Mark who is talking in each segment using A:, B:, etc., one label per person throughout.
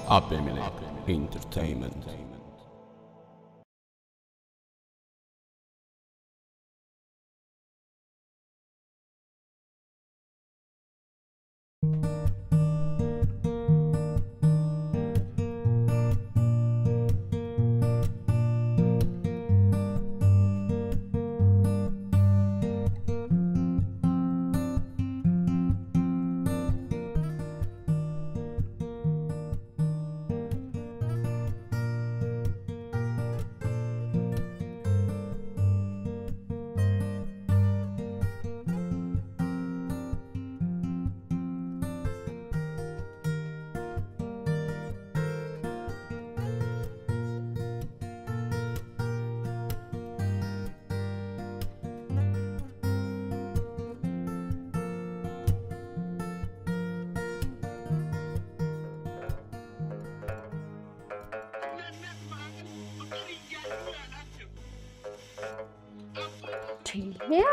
A: Abimelech Entertainment.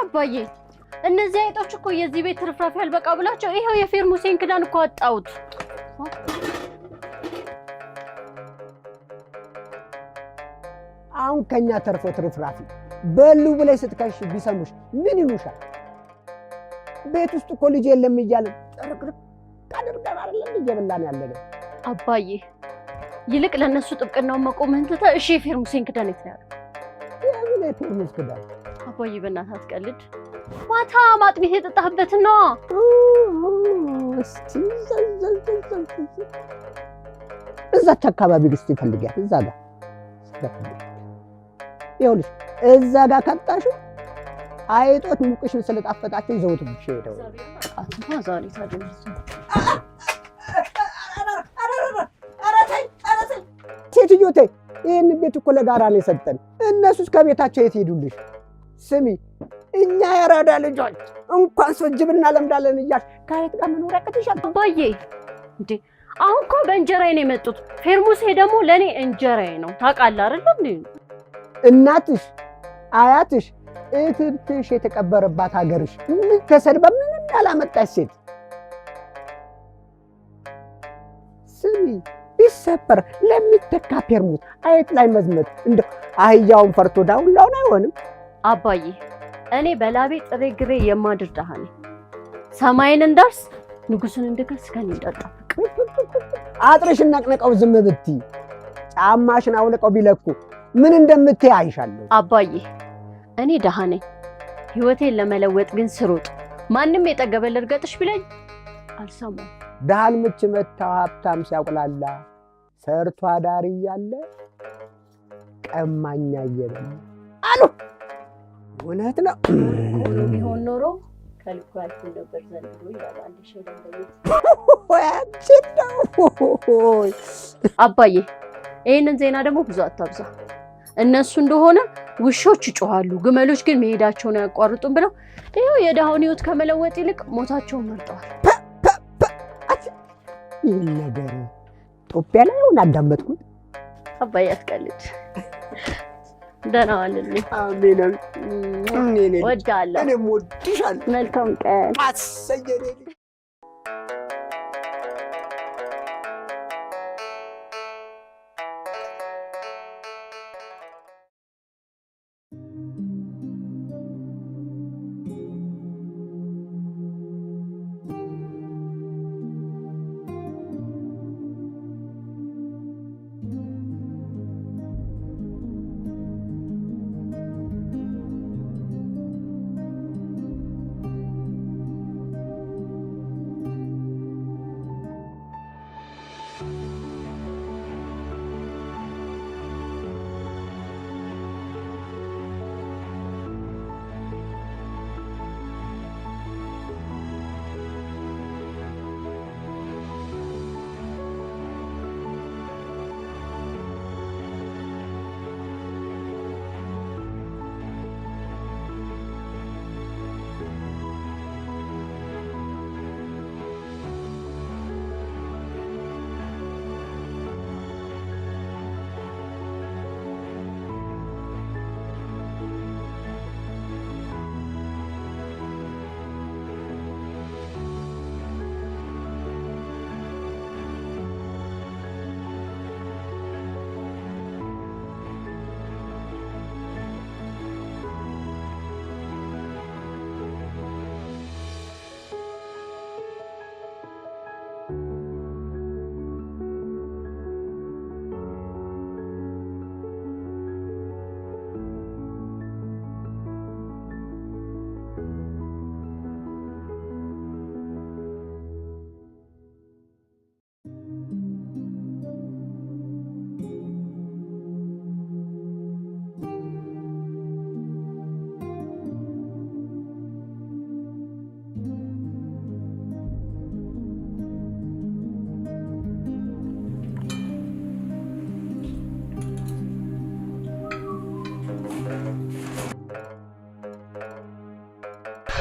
B: አባዬ እነዚህ አይጦች እኮ የዚህ ቤት ትርፍራፊ አልበቃ ብላቸው ይሄው የፌርሙሴን ክዳን እኮ አጣውት።
C: አሁን ከኛ ተርፎ ትርፍራፊ በሉ ብለሽ ስትከሽ ቢሰሙሽ ምን ይሉሻል? ቤት ውስጥ እኮ ልጅ የለም እያልን ጥርቅርቅ አድርገን አይደለም እየበላን ያለነው።
B: አባዬ ይልቅ ለነሱ ጥብቅናውን መቆምህን ትተህ እሺ የፌርሙሴን ክዳን የት ነው ያለው?
C: የምን የፌርሙስ ክዳን?
B: አባዬ በእናትህ አትቀልድ። ማታ ማጥሚት የጠጣህበት ነው።
C: እስቲ እዛች አካባቢ ግስት ይፈልጋል። እዛ ጋር ይኸውልሽ፣ እዛ ጋር ካጣሽው አይጦች ሙቅሽን ስለጣፈጣቸው ይዘውት ብቻ ሄደው
B: አጥፋ ዛሬ ታደርስ
C: ሴትዮ ተይ፣ ይሄን ቤት እኮ ለጋራ ነው የሰጠን። እነሱስ ከቤታቸው የት ሄዱልሽ? ስሚ፣ እኛ ያራዳ ልጆች እንኳን ጅብና ለምዳለን እያልሽ ከአይጥ ጋር መኖር ያቅትሻል?
B: አባዬ እንዴ አሁን እኮ በእንጀራዬ ነው የመጡት። ፌርሙሴ ደግሞ ለኔ እንጀራዬ ነው ታውቃለህ አይደል እንዴ?
C: እናትሽ አያትሽ እትብትሽ የተቀበረባት ሀገርሽ ምን ተሰድባ ምንም ያላመጣች ሴት። ስሚ፣ ቢሰበር ለሚተካ ፌርሙስ አይጥ ላይ መዝመት እንደ አህያውን ፈርቶ ዳውላውን አይሆንም።
B: አባዬ እኔ በላቤ ጥሬ ግሬ የማድር ደሃ ነኝ። ሰማይን እንዳርስ ንጉስን እንድከስ ከኔ እንዳጣፍቅ
C: አጥርሽን ነቅነቀው ዝም ብትይ ጫማሽን አውልቀው ቢለኩ ምን እንደምትይ አይሻለሁ።
B: አባዬ እኔ ደሃ ነኝ። ህይወቴን ለመለወጥ ግን ስሮጥ ማንም የጠገበ ልርገጥሽ ቢለኝ አልሰማም።
C: ደሃን ምች መታው ሀብታም ሲያቁላላ ሰርቶ አዳሪ እያለ ቀማኛ እየበላ አሉ። እውነት ነው
B: ቢሆን ኖሮ ከልኩ ያልኩ ነበር ዘንድሮ ይላል ሸለምበይ። አባዬ ይሄንን ዜና ደግሞ ብዙ አታብዛ። እነሱ እንደሆነ ውሾች ይጮሃሉ፣ ግመሎች ግን መሄዳቸውን አያቋርጡም ብለው ይሄው የደሃውን ህይወት ከመለወጥ ይልቅ ሞታቸውን መርጠዋል።
C: ይሄን ነገር ኢትዮጵያ ላይ ሆነ አዳመጥኩት።
B: አባዬ አትቀልድ። ደህና ዋልልኝ።
C: አሜን አሜን።
B: ወዳለሁ።
C: እኔም ወድሻለሁ።
B: መልካም ቀን።
C: አሰየኔ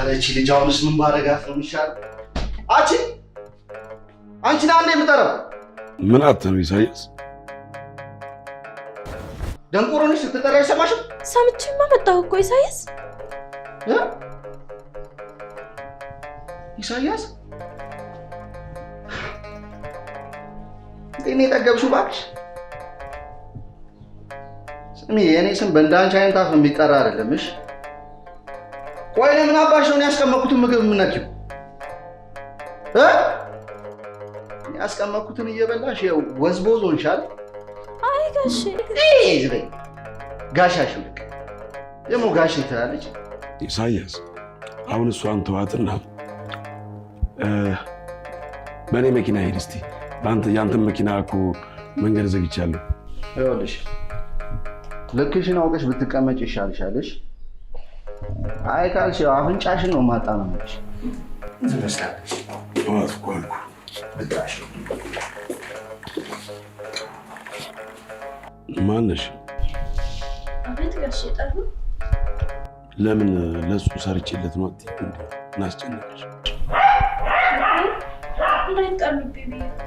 D: አረቺ ልጅ አሁንስ ምን ባረጋት ነው የሚሻለው? አንቺን አንዴ የምጠራው
E: ምን አትነው ኢሳያስ?
D: ደንቆሮንሽ ስትጠራ አይሰማሽም?
B: ሰምቼማ መጣሁ እኮ ኢሳያስ።
D: ኢሳያስ እኔ ጠገብሽው እባክሽ። ስሚ የኔ ስም በእንዳንቺ አይነት አፍ የሚጠራ አይደለም። እሺ ቆይ ለምን አባሽ ነው ያስቀመጥኩትን ምግብ የምነኪው? ያስቀመጥኩትን እየበላሽ ወዝቦዝ ሆንሻል።
B: አይ ጋሼ
D: ዝበይ ጋሻሽ ልክ ደግሞ ጋሽ ትላለች።
E: ኢሳያስ አሁን እሷን ተዋትና በእኔ መኪና ሄድ እስቲ። ያንተን መኪና እኮ መንገድ ዘግቻለሁ።
D: ይኸውልሽ ልክሽን አውቀሽ ብትቀመጭ ይሻልሻልሽ። አይ ካልሽ አፍንጫሽን ነው ማጣመምሽ። ትመስላለሽ።
E: ተዋትኳል
D: ብታሽ
E: ማነሽ?
B: አቤት ጋሼ ጠሩ።
E: ለምን ለሱ ሰርቼለት ነው አትይም እንዴ? እናስጨነቅሽ
B: እንዳይጣሉብኝ ብዬ እኮ።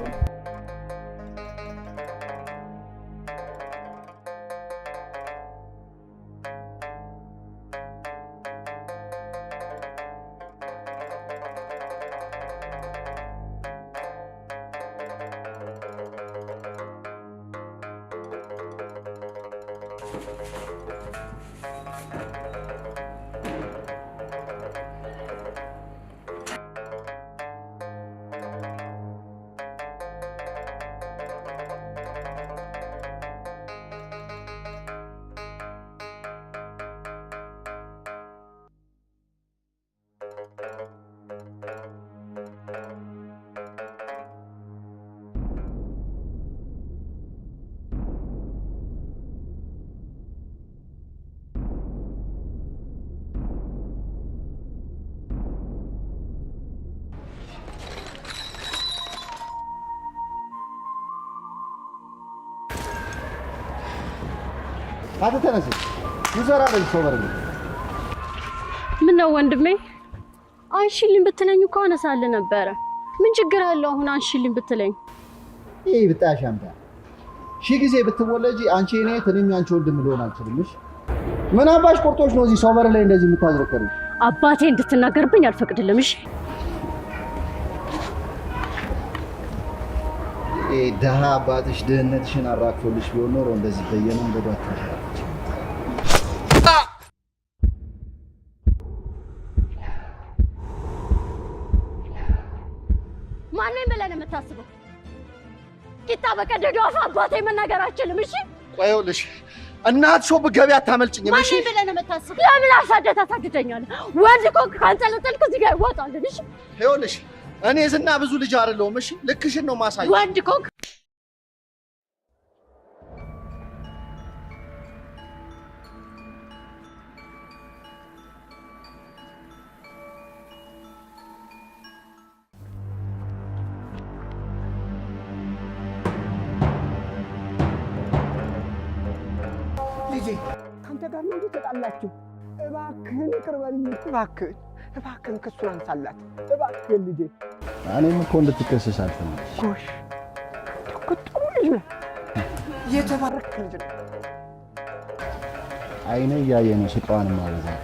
D: አንተ ተነስ ይዘራል ሰው በረኝ።
B: ምን ነው ወንድሜ? አንሺልኝ ብትለኝ እኮ አነሳልህ ነበረ። ምን ችግር አለው አሁን አንሺልኝ ብትለኝ?
D: ይሄ ብጣሽ አምጣ ሺ ጊዜ ብትወለጂ አንቺ እኔ ተነኝ አንቺ ወንድም ልሆን አልችልም። እሺ ምን አባሽ ቆርጦሽ ነው እዚህ ሰው በር ላይ እንደዚህ የምታዝረከሩ?
B: አባቴ እንድትናገርብኝ አልፈቅድልም። እሺ
D: ደሃ አባትሽ ድህነትሽን አራክፎልሽ ቢሆን ኖሮ እንደዚህ በየመንገዱ አታሻለች።
B: ማንንም ብለህ ነው የምታስበው? ቂጣ በቀደደው አፍ አባቴ መናገር አልችልም። እሺ
D: ቆይ ይኸውልሽ እናትሽ ብትገቢ አታመልጭኝም። እሺ
B: ማንንም ብለህ ነው የምታስበው? ለምን ታሳድደኛለህ? ወንድ እኮ ካንጠለጠልክ እዚህ ጋር ይወጣል። እሺ
D: ይኸውልሽ እኔ ዝና ብዙ ልጅ አይደለሁም። እሺ ልክሽን ነው ማሳየው።
B: ወንድ እኮ
C: ልጄ ከአንተ ጋር ነው ተጣላችሁ? እባክህን ይቅር በልኝ። እባክህን ክሱን አንሳላት እባክህን ልጄ።
D: እኔም እኮ እንድትከሰስ አልፈልግም።
C: ጎሽ እኮ ጥሩ ልጅ ነህ፣ የተባረክ ልጅ ነህ።
D: አይኔ እያየ ነው ስቃዋን ማበዛት።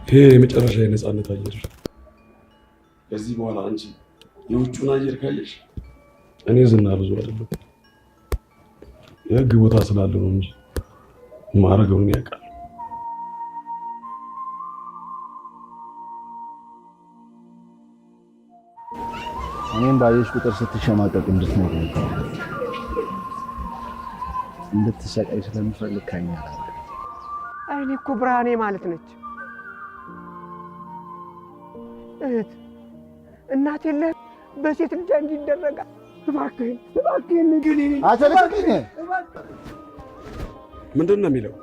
E: ይሄ የመጨረሻ የነፃነት አየር። ከዚህ በኋላ አንቺ የውጭውን አየር ካየሽ እኔ ዝና ብዙ አይደለም። የህግ ቦታ ስላለ ነው እንጂ ማረገውን ያውቃል።
D: እኔም ባየሽ ቁጥር ስትሸማቀቅ እንድትነግረኝ እንድትሰቃይ ስለምፈልግ ከኛ
C: አይኔ እኮ ብርሃኔ ማለት ነች። እህት እናት የለህ በሴት ልጅ እንጂ ይደረጋል። እባክህን ግን
D: አተለቀኝ።
E: ምንድን ነው የሚለው?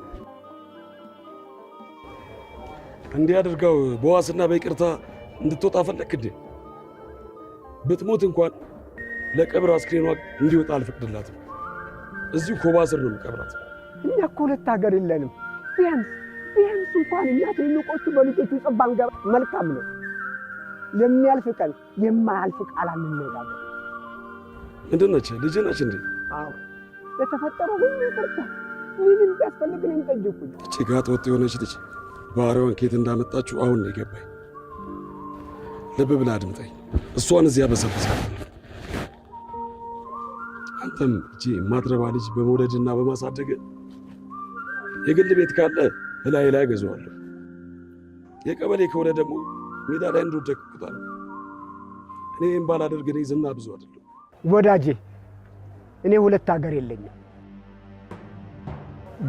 E: እንዲህ አድርጋው በዋስና በይቅርታ እንድትወጣ ፈለክ እንዴ? ብትሞት እንኳን ለቀብር አስክሬኗ እንዲወጣ አልፈቅድላትም። እዚሁ ኮባ ስር ነው የምቀብራት።
C: እኛ እኮ ሁለት ሀገር የለንም። ቢያንስ እንኳን እኛ ትልቆቹ በልጆቹ ጽባን ገባ መልካም ነው። ለሚያልፍ ቀን የማያልፍ ቃል አንነጋገር።
E: ምንድን ነች? ልጅ ነች እንዴ?
C: አዎ ለተፈጠረው ሁሉ ይቅርታ። ምንም ቢያስፈልግ ነው የምጠይቁኝ።
E: እቺ ጋጥ ወጥ የሆነች ልጅ ባህሪዋን ከየት እንዳመጣችሁ አሁን ነው የገባኝ። ልብ ብላ አድምጠኝ። እሷን እዚያ በሰብሰብ አንተም እቺ ማትረባ ልጅ በመውለድና በማሳደግ የግል ቤት ካለ ላይ ገዛዋለሁ። የቀበሌ ከሆነ ደግሞ ሜዳ ላይ እንደወደቅኩታል። እኔም ባላደርግ እኔ ዝና ብዙ አይደለም
C: ወዳጄ። እኔ ሁለት ሀገር የለኝም።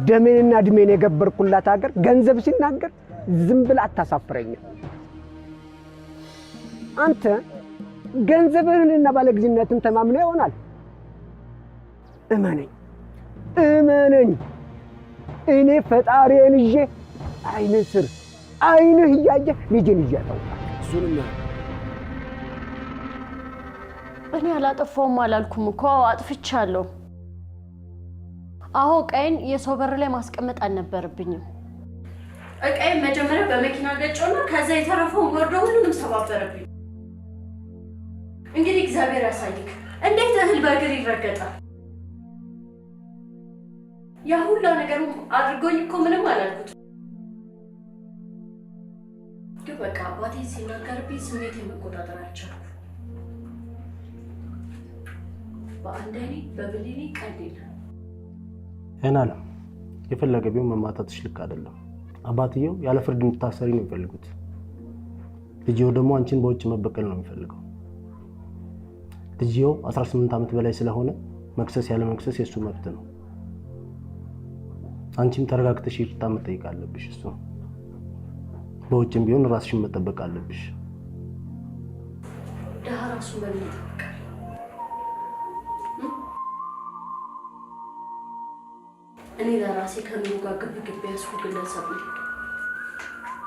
C: ደሜንና እድሜን የገበርኩላት ሀገር ገንዘብ ሲናገር ዝም ብላ አታሳፍረኝም። አንተ ገንዘብህንና ባለጊዜነትን ተማምነህ ይሆናል። እመነኝ እኔ ፈጣሪዬን ይዤ አይንህ ስር አይንህ እያየ ልጄን ይያጠው
E: እሱንና
B: እኔ አላጠፋውም አላልኩም እኮ አጥፍቻለሁ። አዎ ቀይን የሰው በር ላይ ማስቀመጥ አልነበረብኝም። እቃዬን መጀመሪያ በመኪና ገጨውና ከዛ የተረፈውን ወርዶ ሁሉንም ሰባበረብኝ። እንግዲህ እግዚአብሔር ያሳይክ እንዴት እህል በእግር ይረገጣል። ያ ሁላ ነገር አድርጎኝ እኮ ምንም አላልኩት። ግን በቃ አባቴ ሲናገርብኝ ስሜቴን መቆጣጠር አልቻልኩም። በአንድ አይኔ በብሌኔ ቀልድ የለም።
F: ሄናላ የፈለገ ቢሆን መማታትሽ ልክ አይደለም። አባትየው ያለ ፍርድ እንድታሰሪ ነው የሚፈልጉት። ልጅየው ደግሞ አንቺን በውጭ መበቀል ነው የሚፈልገው። ልጅየው 18 ዓመት በላይ ስለሆነ መክሰስ ያለ መክሰስ የሱ መብት ነው። አንቺም ተረጋግተሽ ይቅርታ መጠየቅ አለብሽ። እሱ በውጭም ቢሆን ራስሽን መጠበቅ አለብሽ።
B: ደሃ ራሱ በሚጠብቃል። እኔ ለራሴ ከምን ጋር ግብ ያስኩ ግለሰብ ነኝ።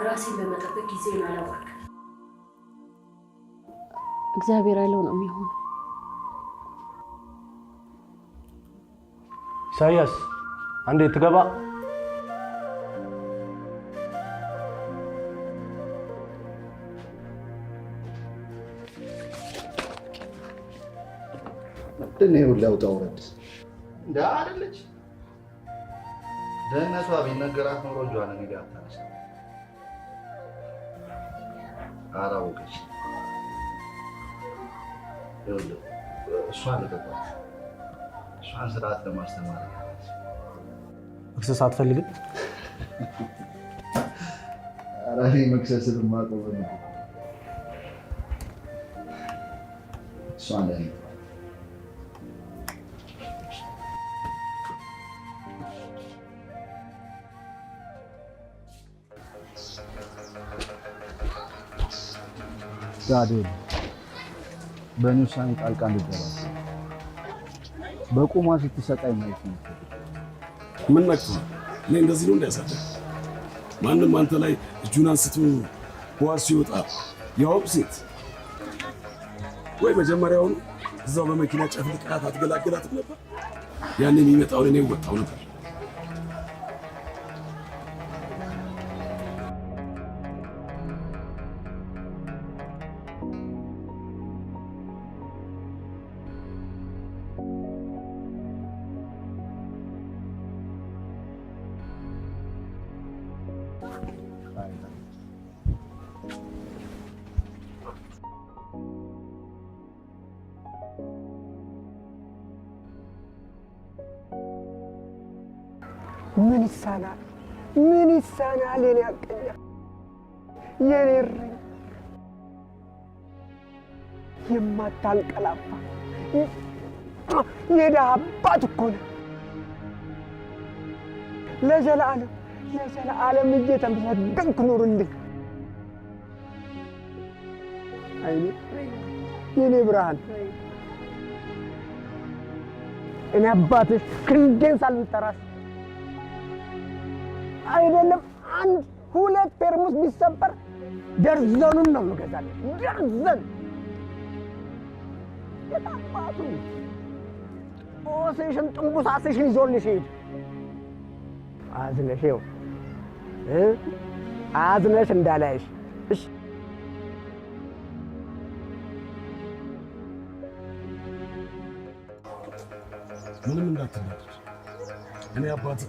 B: ራሴን በመጠበቅ ጊዜን አላባክንም። እግዚአብሔር ያለው ነው የሚሆነው።
F: ኢሳያስ አንዴ ትገባ።
D: ምንድነው ለውጣ ወረድ እንደ አይደለች ደህንነቷ ቢነገራት ኖሮ እጇን እኔ ጋር አታነሳ። አላወቀች። ይኸውልህ እሷን ልቀቋት። እሷን ስርዓት ለማስተማር
F: መክሰስ አትፈልግም?
D: ኧረ እኔ መክሰስን የማውቀው በምንድን ነው? እሷን ለእኔ
G: ጋዴል በእኔ ውሳኔ ጣልቃ እንድትገባ በቁሟ ስትሰቃይ ማየት ነው።
E: ምን ነክቶ እኔ እንደዚህ ነው እንዲያሳደግ ማንም አንተ ላይ እጁን አንስቶ ዋስ ሲወጣ ያውም ሴት ወይ መጀመሪያውን እዛው በመኪና ጨፍልቃት አትገላገላትም ነበር? ያኔ የሚመጣውን እኔ ወጣው ነበር።
C: ምን ይሳናል? የኔ አቀኛ የኔ እረኛ የማታንቀላፋ የድሃ አባት እኮ ነህ። ለዘላለም እየተመሰገንክ ኑርልኝ። አይኔ የኔ ብርሃን እኔ አባትሽ ክንዴን ሳልጠራስ አይደለም አንድ ሁለት ፔርሙስ ቢሰበር ደርዘኑን ነው የምገዛልህ። ደርዘን የታባቱ ኦሴሽን ጥንቡሳስሽን ይዞልሽ ሂድ። አዝነሽው አዝነሽ እንዳላይሽ እሺ።
E: ምንም እንዳትናደድ። እኔ አባት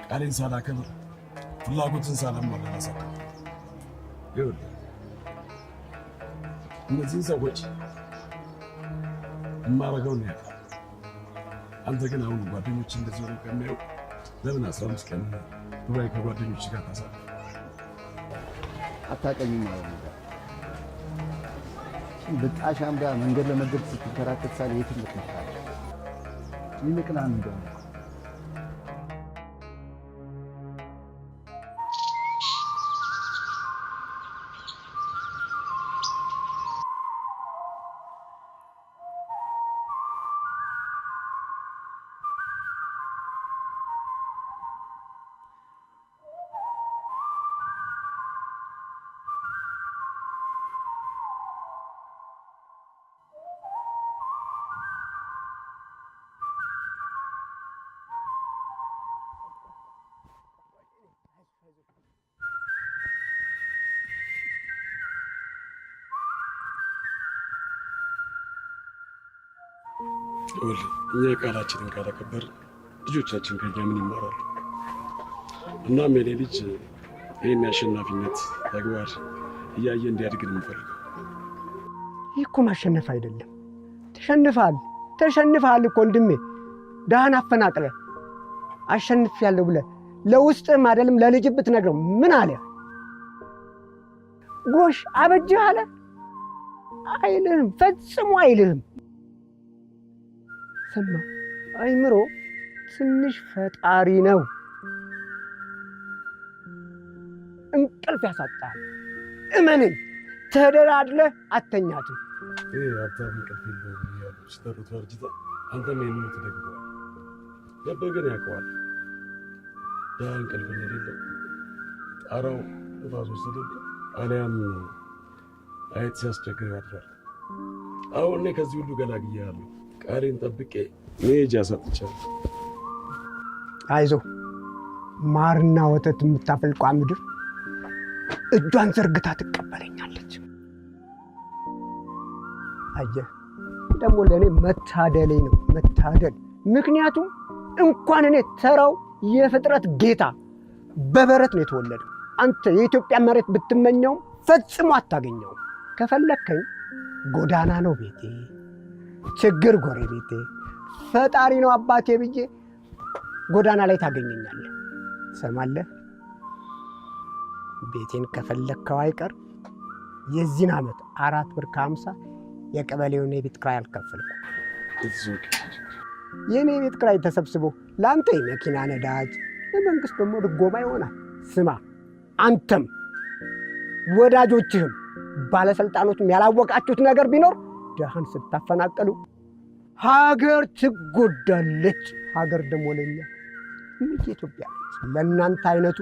E: ቃሌን ሳላከብር ፍላጎትን ሳላሟላ አላሳድግም። ይኸውልህ እነዚህን ሰዎች የማደርገውን ነው ያውቃል። አንተ ግን አሁን ጓደኞች እንደዚህ ሆነው ከሚያዩ ለምን 15 ቀን ዱባይ ከጓደኞች ጋር ታሳልፍ?
D: አታውቅኝም ማለት ነው። ብጣሽ አምዳ መንገድ ለመንገድ ስትከራከት ሳለ የትም ልትመጣ ይልቅና እንደው
E: እኛ ቃላችንን ካላከበር ልጆቻችን ከኛ ምን ይማራሉ? እናም የኔ ልጅ ይህን የአሸናፊነት ተግባር እያየ እንዲያድግ ነው የምፈልገው።
C: ይህ እኮ ማሸነፍ አይደለም፣ ተሸንፈሃል እኮ ወንድሜ። ድሃን አፈናቅለ አሸንፌያለሁ ብለህ ለውስጥም አይደለም ለልጅ ብትነግረው ምን አለ? ጎሽ አበጀህ አለ አይልህም፣ ፈጽሞ አይልህም። ሰማ አይምሮ ትንሽ ፈጣሪ ነው፣ እንቅልፍ ያሳጣል። እመነኝ፣ ተደላድለህ አተኛትም።
E: ሀብታም እንቅልፍ የለውም እያሉ ሲጠሩት አርጅታ አንተም ይህንኑ ትደግፈዋል። ገባህ ግን ያውቀዋል ድሃ እንቅልፍ እንደሌለው ጣራው ንፋስ ወሰደብኝ አሊያም አይት ሲያስቸግር ያድራል። አሁን እኔ ከዚህ ሁሉ ገላግያለሁ። ቃሌን ጠብቄ መሄጃ ሰጥቻለሁ።
C: አይዞህ፣ ማርና ወተት የምታፈልቋ ምድር እጇን ዘርግታ ትቀበለኛለች። አየህ፣ ደግሞ ለእኔ መታደሌ ነው፣ መታደል። ምክንያቱም እንኳን እኔ ተራው የፍጥረት ጌታ በበረት ነው የተወለደው። አንተ የኢትዮጵያ መሬት ብትመኘውም ፈጽሞ አታገኘውም። ከፈለከኝ ጎዳና ነው ቤቴ፣ ችግር ጎረቤቴ፣ ፈጣሪ ነው አባቴ ብዬ ጎዳና ላይ ታገኘኛለህ። ሰማለህ? ቤቴን ከፈለግከው አይቀር የዚህን ዓመት 4 ብር ከ50 የቀበሌውን የቤት ክራይ አልከፈልኩም። የኔ የቤት ክራይ ተሰብስቦ ለአንተ የመኪና ነዳጅ፣ ለመንግስት ደግሞ ድጎማ ይሆናል። ስማ፣ አንተም ወዳጆችህም ባለስልጣኖችም ያላወቃችሁት ነገር ቢኖር ድሃን ስታፈናቀሉ ሀገር ትጎዳለች። ሀገር ደግሞ ለኛ ኢትዮጵያ ነች። ለእናንተ አይነቱ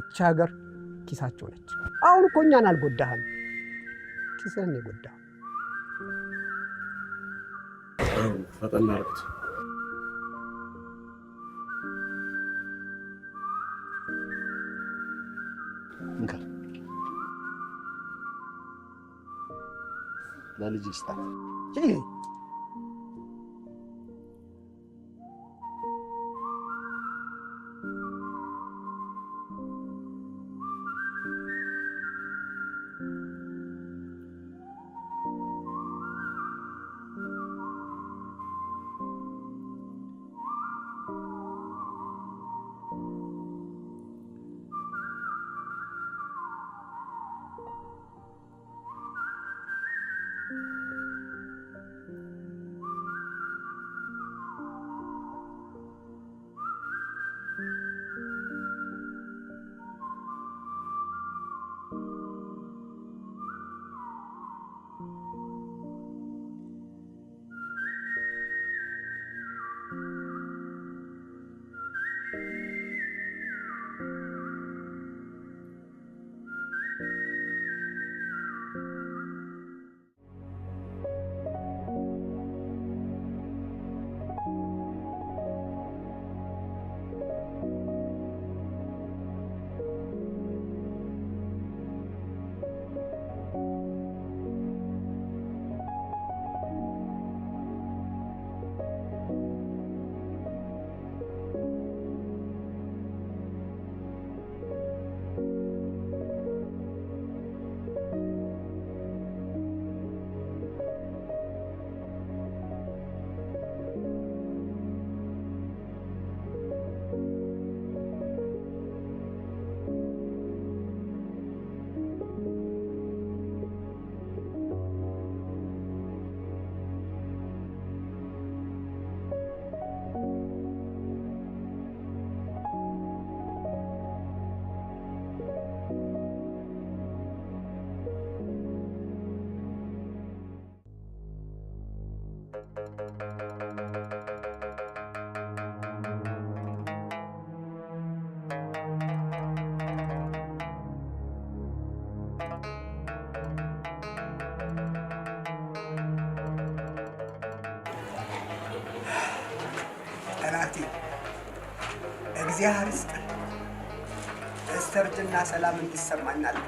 C: እች ሀገር ኪሳቸው ነች። አሁን እኮ እኛን አልጎዳህም፣ ኪስህን የጎዳህ።
E: ፈጠና አርጉት። ለልጅ ስጣት።
C: እናቴ እግዚአብሔር ይስጥ እስተርጅና ሰላም እንዲሰማናል።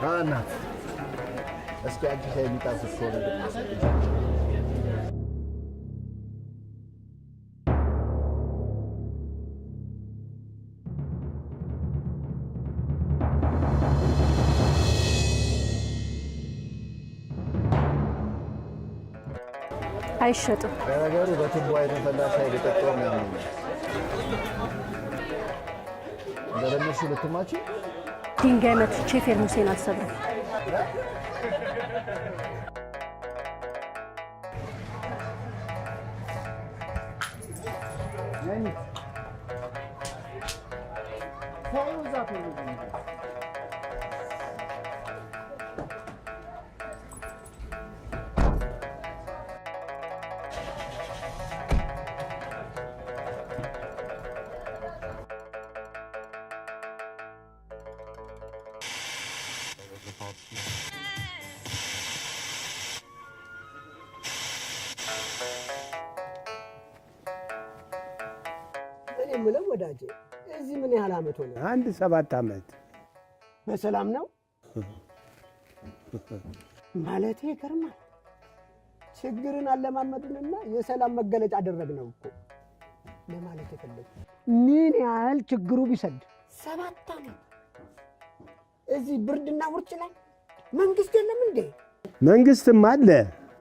D: እናት እስኪ አንቺ ሻይ የሚጣፍጥ ከሆነ
B: አይሸጥም።
D: ነገሩ በቱቦ የተፈላ ሻይ ልጠጣው ነው። እንደለመድሽ ልትማቺ
B: ድንጋይ መትቼ ፌርሙሴን አልሰብርም።
C: እኔ የምለው ወዳጄ እዚህ ምን ያህል ዓመት ሆነ?
H: 7 ዓመት።
C: በሰላም ነው ማለቴ ይገርማል። ችግርን አለማመድንና የሰላም መገለጫ አደረግነው እኮ ለማለት የፈለኩት ምን ያህል ችግሩ ቢሰድ 7 ዓመት እዚህ ብርድና ውርጭ ላይ መንግስት የለም እንዴ?
H: መንግስትም አለ።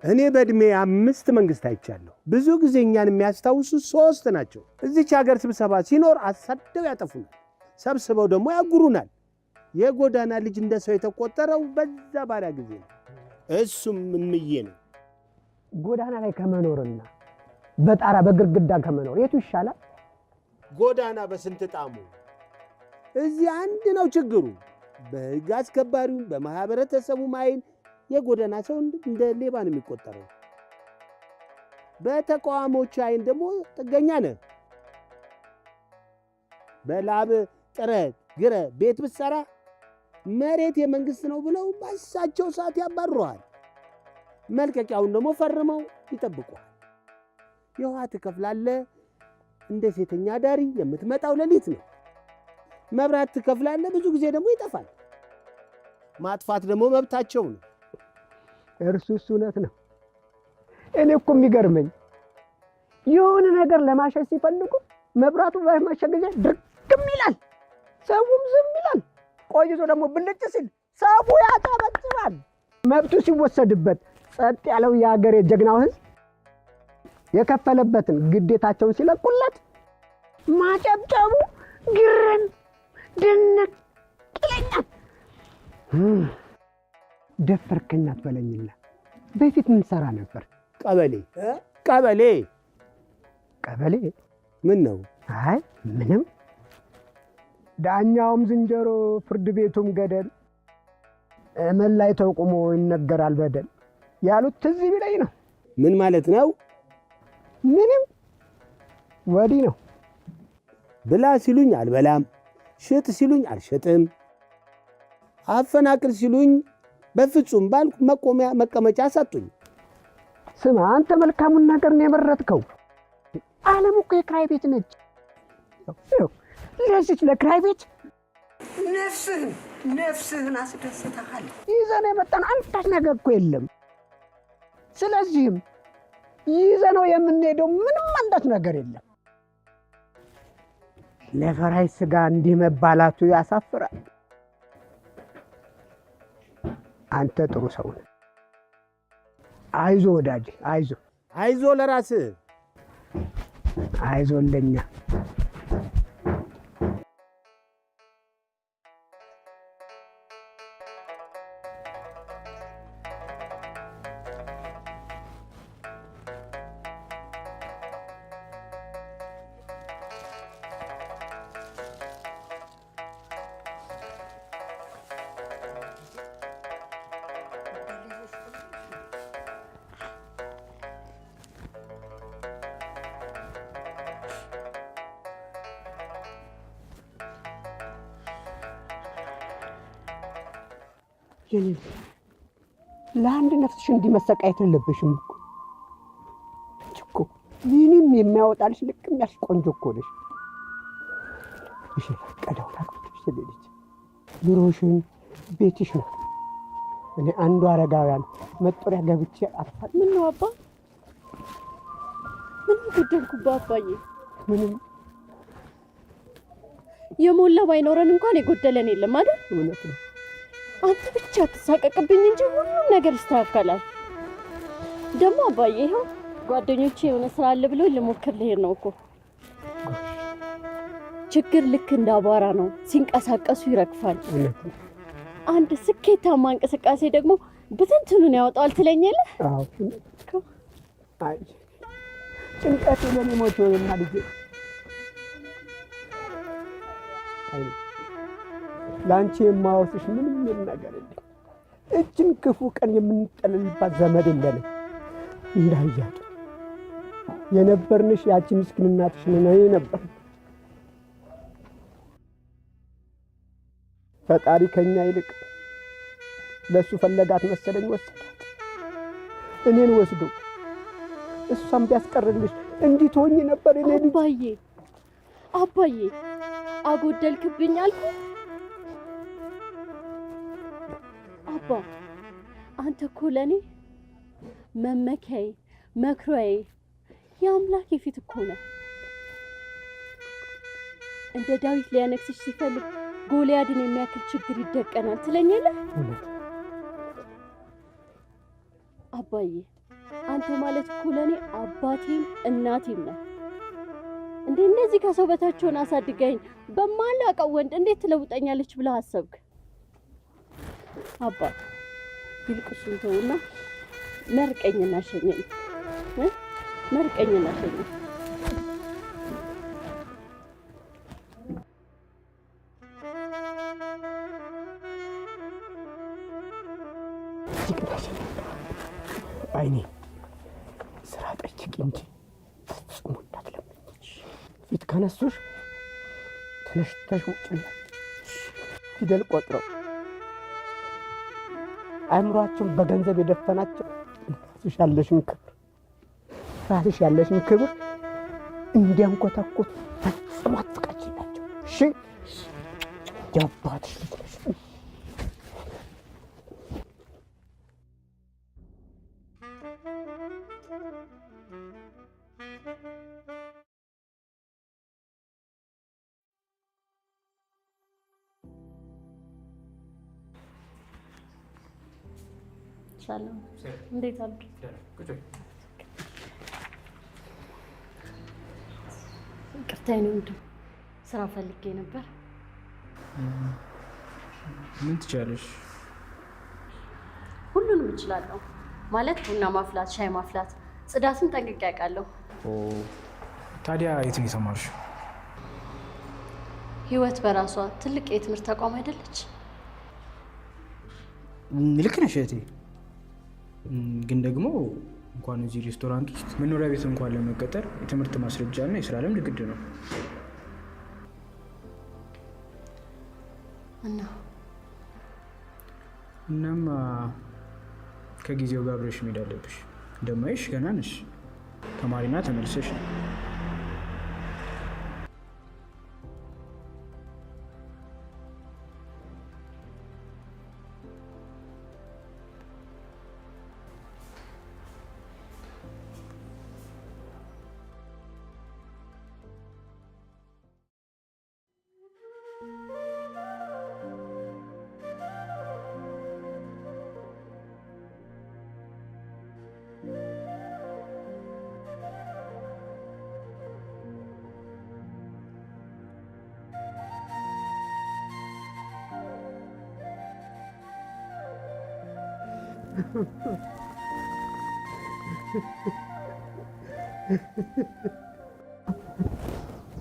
H: እኔ በእድሜ 5 መንግስት አይቻለሁ። ብዙ ጊዜ እኛን የሚያስታውሱ 3 ናቸው። እዚች ሀገር ስብሰባ ሲኖር አሳደው ያጠፉናል፣ ሰብስበው ደግሞ ያጉሩናል። የጎዳና ልጅ እንደ ሰው የተቆጠረው በዛ ባላ ጊዜ ነው። እሱም እምዬ ነው።
C: ጎዳና ላይ ከመኖርና በጣራ በግርግዳ ከመኖር የቱ ይሻላል?
H: ጎዳና በስንት ጣሙ። እዚህ አንድ ነው ችግሩ። በህግ አስከባሪው በማህበረተሰቡ አይን የጎዳና ሰው እንደ ሌባ ነው የሚቆጠረው። በተቃዋሞች አይን ደግሞ ጥገኛ ነህ። በላብ ጥረት ግረ ቤት ብትሰራ መሬት የመንግስት ነው ብለው ባሳቸው ሰዓት ያባርሩሃል። መልቀቂያውን ደግሞ ፈርመው ይጠብቁሃል። የውሃ ትከፍላለህ። እንደ ሴተኛ ዳሪ የምትመጣው ሌሊት ነው። መብራት ትከፍላለህ። ብዙ ጊዜ ደግሞ ይጠፋል። ማጥፋት ደግሞ መብታቸው ነው።
C: እርሱስ እውነት ነው። እኔ እኮ የሚገርመኝ የሆነ ነገር ለማሸሽ ሲፈልጉ መብራቱ በመሸ ጊዜ ድርግም ይላል፣ ሰውም ዝም ይላል። ቆይቶ ደግሞ ብልጭ ሲል ሰው ያጨበጭባል። መብቱ ሲወሰድበት ጸጥ ያለው የሀገሬ ጀግናው ህዝብ የከፈለበትን ግዴታቸውን ሲለቁለት ማጨብጨቡ ግርም ድንቅ ይለኛል። ደፈርከኝ አትበለኝና በፊት ምን ሰራ ነበር? ቀበሌ ምን ነው? አይ ምንም። ዳኛውም ዝንጀሮ ፍርድ ቤቱም ገደል እመን ላይ ተቆሞ ይነገራል በደል ያሉት ትዝ ቢለኝ ነው።
H: ምን ማለት ነው?
C: ምንም ወዲህ ነው።
H: ብላ ሲሉኝ አልበላም፣ ሽጥ ሲሉኝ አልሸጥም፣ አፈናቅል ሲሉኝ በፍጹም ባልኩ መቆሚያ መቀመጫ ሰጡኝ።
C: ስማ አንተ መልካሙን ነገር ነው የመረጥከው። ዓለም እኮ የክራይ ቤት ነች። ለዚች ለክራይ ቤት ነፍስህን አስደስተሃል። ይዘን የመጣን አንዳች ነገር እኮ የለም። ስለዚህም ይዘነው የምንሄደው ምንም አንዳች ነገር የለም። ለፈራይ ስጋ እንዲህ መባላቱ ያሳፍራል። አንተ ጥሩ ሰው ነህ። አይዞ ወዳጄ፣ አይዞ ለራስህ፣ አይዞ ለኛ። ለአንድ ነፍስሽ እንዲመሰቃየት የለብሽም እኮ ምንም የሚያወጣልሽ ልቅም ያልሽ ቆንጆ እኮ ነሽ። እሺ ቀዳው ታክብሽ ስለልጅ ኑሮሽን ቤትሽ ነው እኔ አንዱ አረጋውያን መጦሪያ ገብቼ አርፋለሁ።
B: ምን ነው አባ? ምንም ጎደልኩብህ አባዬ?
C: ምንም
B: የሞላ ባይኖረን እንኳን የጎደለን የለም አይደል?
C: እውነት ነው።
B: አንተ ብቻ ተሳቀቅብኝ እንጂ ሁሉም ነገር ይስተካከላል። ደግሞ አባዬ ይኸው ጓደኞቼ የሆነ ስራ አለ ብሎ ልሞክር ልሄድ ነው እኮ። ችግር ልክ እንደ አቧራ ነው፣ ሲንቀሳቀሱ ይረግፋል። አንድ ስኬታማ እንቅስቃሴ ደግሞ ብትንትኑን ያወጣዋል ትለኛለህ?
C: አዎ አይ ጭንቀት ለኔ ሞት ይሆናል ልጄ። አይ ላንቺ የማወርስሽ ምንም ነገር የለም። እጅን ክፉ ቀን የምንጠልልባት ዘመድ የለንም። እንዳያት የነበርንሽ ያቺ ምስኪን እናትሽ ነው ነበር። ፈጣሪ ከኛ ይልቅ ለሱ ፈለጋት መሰለኝ ወሰዳት። እኔን ወስዶ እሷም ቢያስቀርልሽ እንዲህ ትሆኚ ነበር። እኔ
B: አባዬ አጎደልክብኝ አልኩ። አባ አንተ እኮ ለኔ መመኪያዬ፣ መክሮዬ፣ የአምላክ የፊት እኮ ነህ። እንደ ዳዊት ሊያነግስሽ ሲፈልግ ጎልያድን የሚያክል ችግር ይደቀናል ትለኛለህ? አባዬ አንተ ማለት እኮ ለኔ አባቴም እናቴም ነህ። እንደዚህ ከሰው በታች ሆነ አሳድገኝ በማላውቀው ወንድ እንዴት ትለውጠኛለች ብለህ አሰብክ? አባ ይልቁሱን ተውና መርቀኝና ሸኘኝ። መርቀኝና ሸኘኝ።
C: አይኔ ስራ ጠይቂ እንጂ ፍጹም እንዳትለምኝ። ፊት ከነሱሽ ተነስተሽ ውጭልኝ። ፊደል ቆጥረው አእምሯቸውን በገንዘብ የደፈናቸው ራስሽ ያለሽን ክብር እንዲያንኮታኮት ፈጽሞ አትፍቀጂላቸው። እሺ የአባትሽ ልጅ ነሽ።
B: ሰላም እንዴት አልክ? ይቅርታ ነው እንዴ? ስራ ፈልጌ ነበር።
I: ምን ትችያለሽ?
B: ሁሉንም እችላለሁ። ማለት ቡና ማፍላት፣ ሻይ ማፍላት፣ ጽዳትን ጠንቅቄ አውቃለሁ።
I: ታዲያ የት ነው የተማርሽው?
B: ህይወት በራሷ ትልቅ የትምህርት ተቋም አይደለች?
I: ልክ ነሽ እህቴ። ግን ደግሞ እንኳን እዚህ ሬስቶራንት ውስጥ መኖሪያ ቤት እንኳን ለመቀጠር የትምህርት ማስረጃ እና የስራ ልምድ ግድ ነው። እናማ ከጊዜው ጋር አብረሽ መሄድ አለብሽ። እንደማይሽ ገና ነሽ፣ ተማሪና ተመልሰሽ ነው።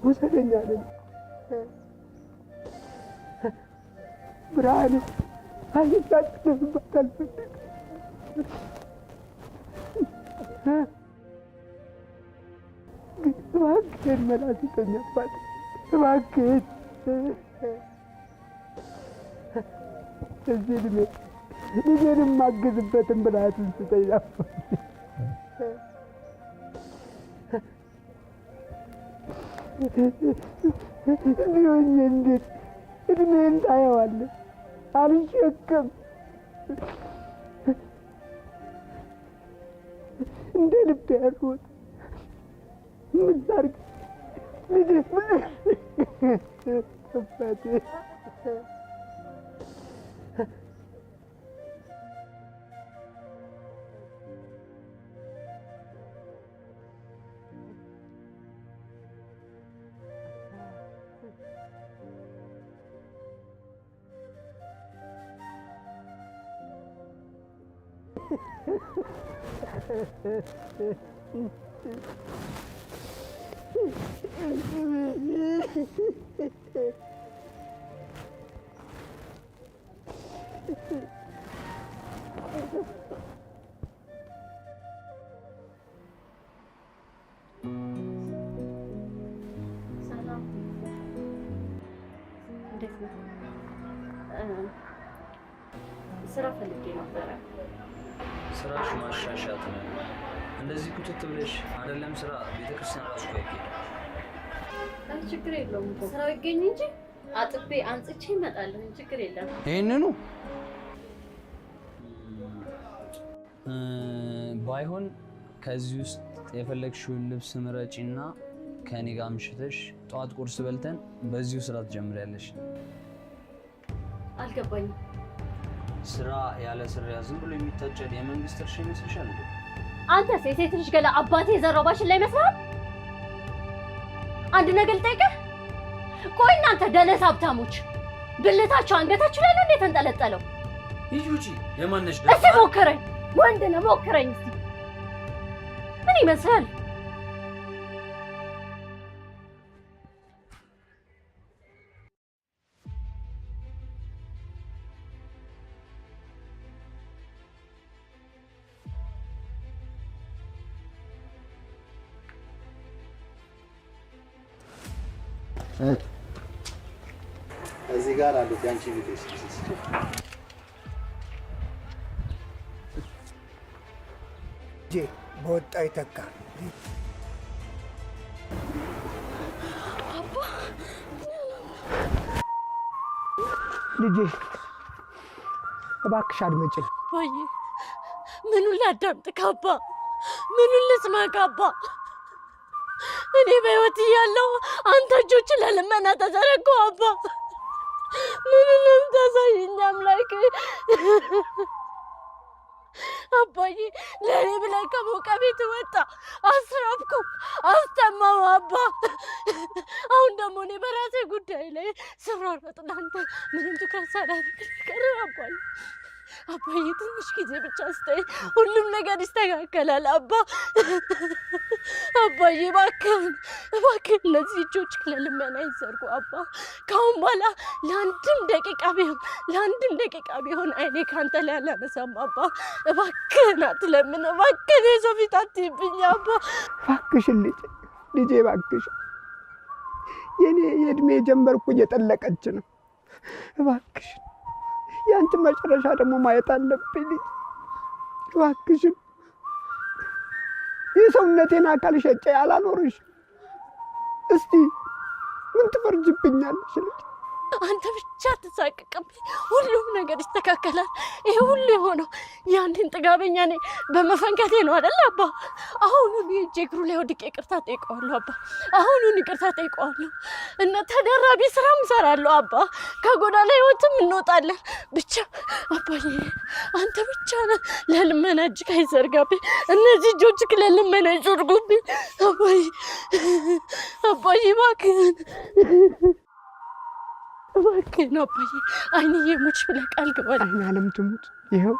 C: ውሰደኝ አለኝ። ብርሃኔ አይታጠፍበት አልፈልግም። ግን እባክህን መላ ስጠኝ አባቴ፣ እባክህን እዚህ ዕድሜ ልጄን የማግዝበትን ብልሃትን ስጠኝ አባቴ። እንዲሆኝ እንዴት እድሜን ታየዋለህ? አልሸከም እንደ ልብ ያልኩት ምን ላድርግ ልጄ አባቴ
B: ሰላም እንዴት ነው? ስራ ፈልጌ ነበረ።
J: ስራሽ ማሻሻት ነው። እንደዚህ ቁጥጥ ብለሽ አይደለም ስራ ቤተክርስቲያን ራሱ አይገኝም።
B: አይ ችግር የለውም ስራው ይገኝ እንጂ አጥቤ አንጽቼ እመጣለሁ። ችግር የለም።
J: ይሄንኑ ባይሆን ከዚህ ውስጥ የፈለግሽውን ልብስ ምረጪና ከኔ ጋር ምሽተሽ ጠዋት ቁርስ በልተን በዚሁ ስራ ትጀምሪያለሽ።
B: አልገባኝም።
J: ስራ ያለ ስራ ዝም ብሎ የሚታጨድ የመንግስት እርሻ ይመስልሻል እንዴ?
B: አንተ ሴት ልጅ ገላ አባቴ የዘራው ባሽን ላይ መስራት። አንድ ነገር ልጠይቅህ። ቆይ እናንተ ደለስ ሀብታሞች ብልታችሁ አንገታችሁ ላይ ነው እንዴ ተንጠለጠለው?
J: ሂጂ ውጪ። የማነሽ
B: እስቲ ሞክረኝ። ወንድ ነው ሞክረኝ እስቲ። ምን ይመስላል?
D: እዚህ ጋር አሉት ያንቺ ቪዲዮስ
C: ልጄ በወጣ ይተካ። ልጄ እባክሽ አድመጪኝ።
B: ወይ ምኑን ላዳምጥ ካባ? ምኑን ልስማ ካባ? እኔ በህይወት እያለሁ አንተ እጆች ለልመና ተዘረጉ አባ። ምኑንም ታሳየኝ አምላክ። አባዬ ለእኔ ብለህ ከሞቀ ቤት ወጣ፣ አስራብኩ፣ አስተማው አባ። አሁን ደግሞ እኔ በራሴ ጉዳይ ላይ ስሯሯጥ ለአንተ ምንም ትኩረት ሳላደርግ ቀረ አባዬ። አባዬ ትንሽ ጊዜ ብቻ ስጠኝ፣ ሁሉም ነገር ይስተካከላል አባ። አባዬ እባክህን እባክህን እነዚህ እጆች ለልመና ይዘርጉ አባ። ከአሁን በኋላ ለአንድም ደቂቃ ቢሆን አይኔ ካንተ ላይ አላነሳም አባ። እባክህን አትለምን፣ እባክህን የሰው ፊት አትይብኝ አባ።
C: እባክሽን ልጄ እባክሽ፣ የኔ የእድሜ ጀንበር እኮ እየጠለቀች ነው። እባክሽን ያንቺ መጨረሻ ደግሞ ማየት አለብኝ ልጅ። እባክሽን የሰውነቴን አካል ሸጬ አላኖርሽ። እስቲ ምን ትፈርጅብኛለሽ ልጅ?
B: አንተ ብቻ አትሳቀቅብኝ፣ ሁሉም ነገር ይስተካከላል። ይሄ ሁሉ የሆነው ያንተን ጥጋበኛ እኔ በመፈንከቴ ነው አይደል አባ? አሁኑን ሂጅ እግሩ ላይ ወድቄ ይቅርታ ጠይቀዋለሁ አባ። አሁኑን ይቅርታ ጠይቀዋለሁ እና ተደራቢ ስራም እሰራለሁ አባ። ከጎዳና ህይወትም እንወጣለን። ብቻ አባዬ አንተ ብቻ ነህ ለልመና እጅህ አይዘርጋብኝ፣ እነዚህ እጆችህ ለልመና አይዘርጉብኝ አባዬ። አባዬ እባክህን እባክህን አባዬ፣ አይንዬ ሙች ብለህ ቃል ግባልኝ።
C: አይን አለም ትሙት ይኸው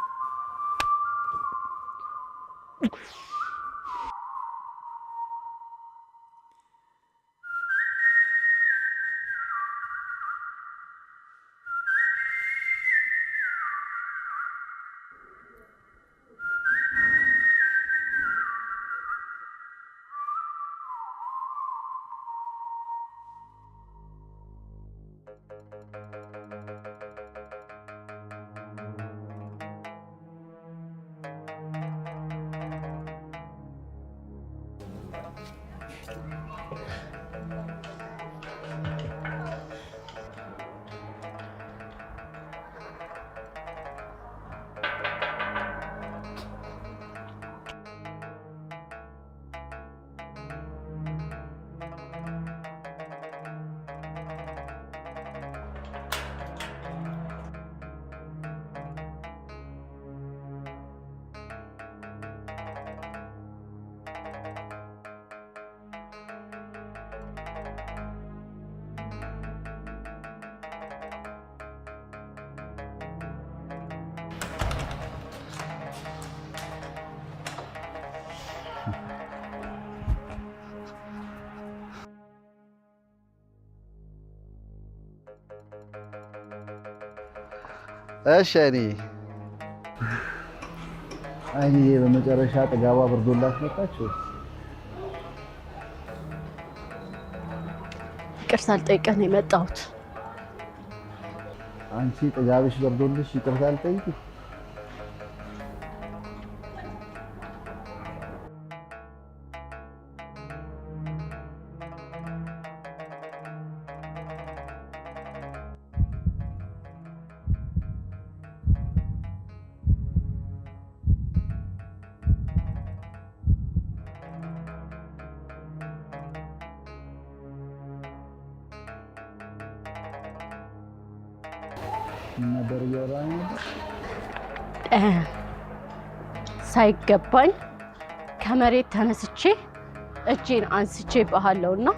D: እሺ እኔ በመጨረሻ ጥጋባ ብርዶላት መጣች።
B: ይቅርታ ልጠይቅህ ነው የመጣሁት።
D: አንቺ ጥጋብሽ በርዶልሽ ይቅርታ ልጠይቅ? ነበር ያወራኝ
B: ሳይገባኝ ከመሬት ተነስቼ እጄን አንስቼ ባሃለውና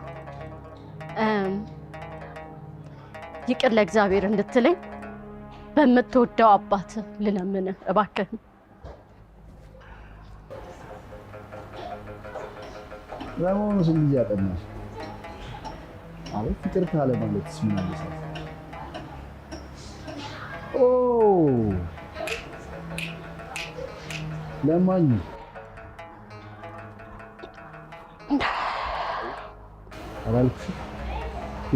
B: ይቅር ለእግዚአብሔር እንድትለኝ በምትወደው አባት ልለምን እባክህ።
D: ለሞኑ ስንት ያጠናሽ አቤት ይቅርታ ለማለትስ ምን አለሳት? ለማኝ አላልኩሽ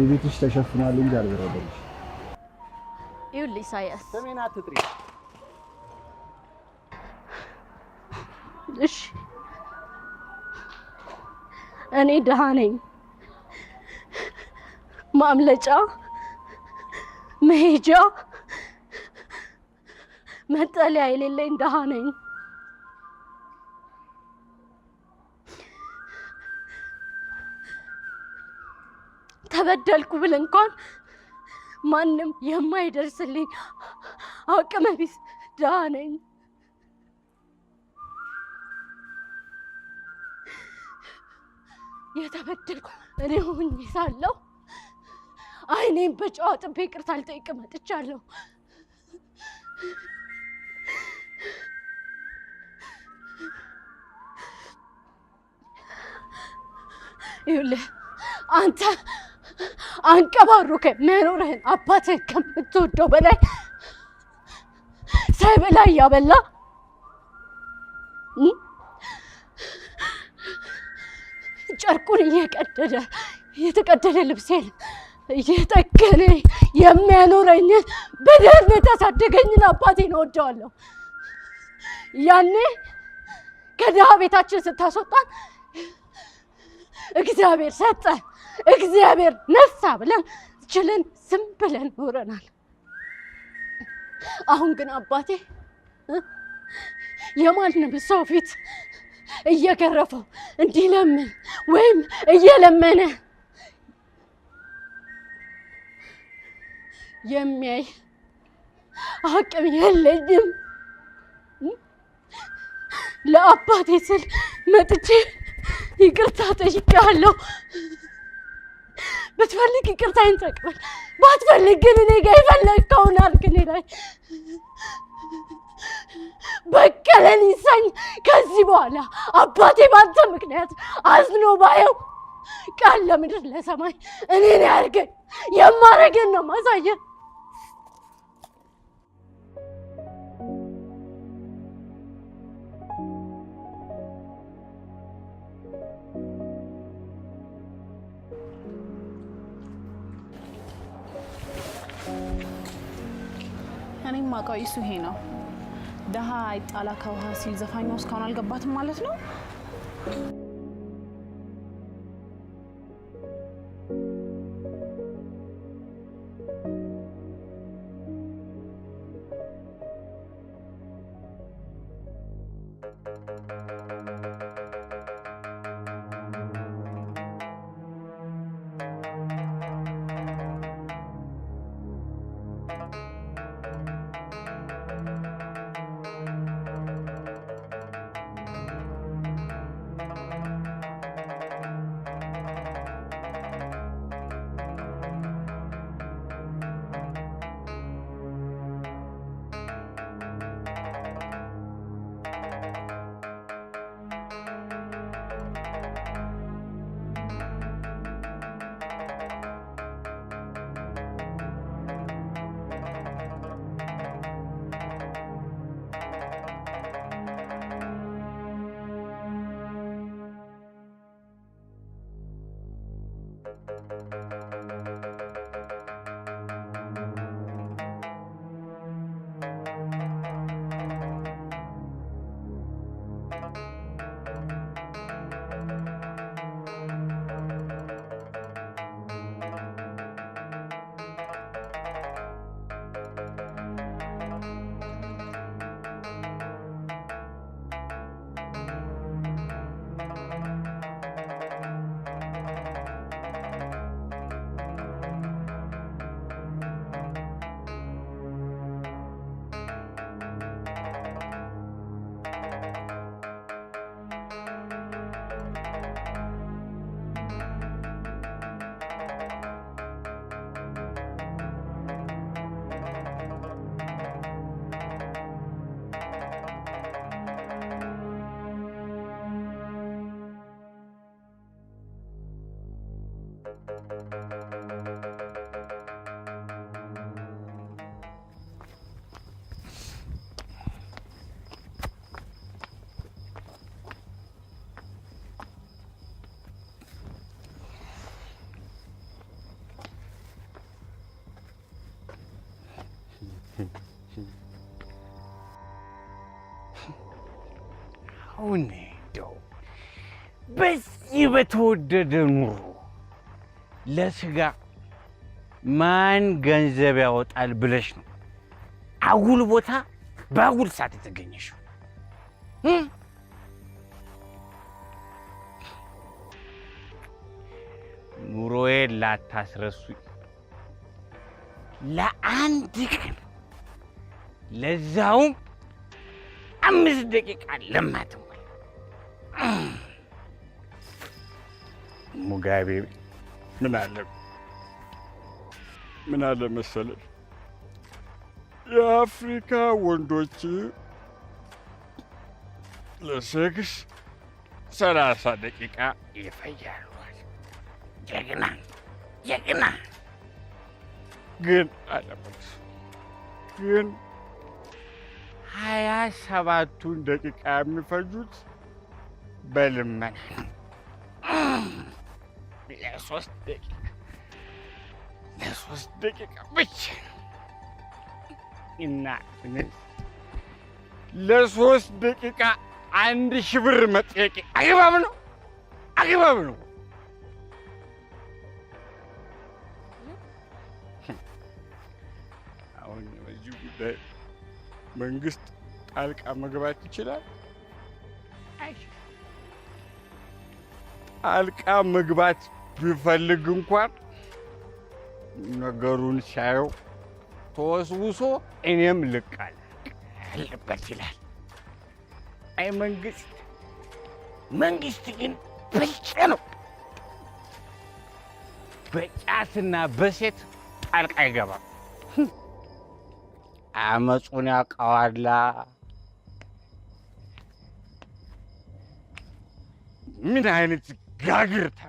D: ቤትሽ ተሸፍኗል እንጂ አልበረደልሽ።
B: ይኸውልህ ኢሳያስ
H: ስሜን አትጥሪ።
B: እሺ እኔ ደሃ ነኝ፣ ማምለጫ መሄጃ መጠለያ የሌለኝ ደሃ ነኝ። ተበደልኩ ብል እንኳን ማንም የማይደርስልኝ አቅመ ቢስ ደሃ ነኝ። የተበደልኩ እኔ ሆኜ ሳለሁ አይኔን በጨዋ ጥቤ ይቅርታ ልጠይቅ መጥቻለሁ። ይኸውልህ አንተ አንቀባሮከ መኖርህን አባትህ ከምትወደው በላይ ሳይበላ እያበላ ጨርቁን እየቀደደ የተቀደደ ልብሴን እየጠገነ የሚያኖረኝን በድህነት ያሳደገኝን አባቴን እወደዋለሁ። ያኔ ከድሃ ቤታችን ስታስወጣን እግዚአብሔር ሰጠ፣ እግዚአብሔር ነሳ ብለን ችለን ዝም ብለን ኖረናል። አሁን ግን አባቴ የማንም ሰው ፊት እየገረፈው እንዲለምን ወይም እየለመነ የሚያይ አቅም የለኝም። ለአባቴ ስል መጥቼ ይቅርታ ጠይቄሃለሁ። ብትፈልግ ይቅርታዬን ተቀበል፣ ባትፈልግ ግን እኔ ጋር የፈለግከውን አድርግ። እኔ ላይ በቀለን ይሳኝ። ከዚህ በኋላ አባቴ ባንተ ምክንያት አዝኖ ባየው ቃል ለምድር ለሰማይ እኔን ያድርገኝ። የማረገን ነው ማሳየን።
K: እኔም አውቀው እሱ ይሄ ነው። ደሃ አይጣላ ከውሃ ሲል ዘፋኛው እስካሁን አልገባትም ማለት ነው።
L: አሁን እንደው በዚህ በተወደደ ኑሮ ለስጋ ማን ገንዘብ ያወጣል ብለሽ ነው አጉል ቦታ በአጉል ሰዓት የተገኘሽው? ኑሮዬን ላታስረሱኝ ለአንድ ቀን ለዛውም 5 ደቂቃ ለማትም ሙጋቤ
M: ምን አለ መሰለሽ የአፍሪካ ወንዶች ለሴክስ 30 ደቂቃ ይፈጃሉ። ጀግና ግን አለመልስ ግን 27ቱን ደቂቃ የሚፈጁት በልመና ለሶስት ደቂቃ ብቻ እና ለ3 ደቂቃ 1000 ብር መጠየቅ አግባብ ነው? አሁን በዚህ ጉዳይ መንግስት ጣልቃ መግባት ይችላል? ጣልቃ መግባት ቢፈልግ እንኳን ነገሩን ሲያየው ተወስውሶ እኔም ልቃል አለበት ይላል። አይ መንግስት ግን ብልጥ ነው። በጫትና በሴት ጣልቃ አይገባም። አመጹን ያውቀዋላ። ምን አይነት ጋግርታ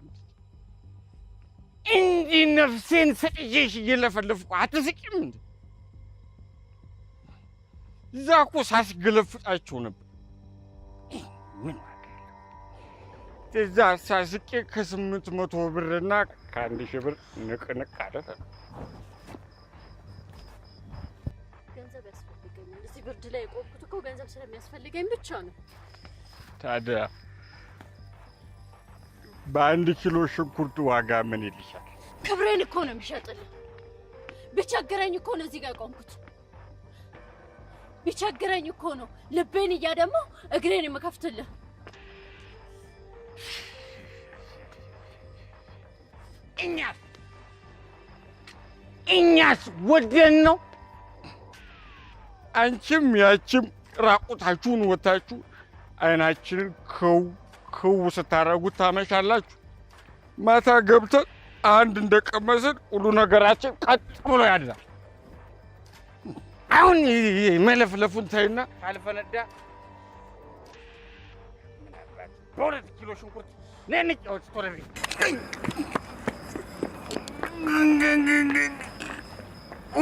M: እንዲህ ነፍሴን ሰጥቼሽ እየለፈለፍኩ አትስቂም እንዴ? እዛ እኮ ሳስገለፍጣቸው ነበር። ምን እዛ ሳስቄ ከ800 ብርና ከ1000 ብር ንቅንቅ አደረገ።
B: ገንዘብ ያስፈልገኛል። እዚህ ብርድ ላይ የቆምኩት እኮ ገንዘብ ስለሚያስፈልገኝ ብቻ ነው።
M: ታዲያ በ1 ኪሎ ሽንኩርት ዋጋ ምን ይልሻል?
B: ክብሬን እኮ ነው የሚሸጥልኝ። ቢቸግረኝ እኮ ነው እዚህ ጋር ቆምኩት። ቢቸግረኝ እኮ ነው ልቤን እያደማው እግሬን የምከፍትልህ።
M: እኛስ ወደን ነው? አንቺም ያቺም ራቁታችሁን ወታችሁ አይናችንን ክው ስታረጉት ታመሻላችሁ። ማታ ገብተን አንድ እንደቀመስን ሁሉ ነገራችን ቀጥ ብሎ ያድራል። አሁን መለፍለፉን ታይና ካልፈነዳ በ2 ኪሎ ሽንኩርት ነንጫዎች ቶለሪ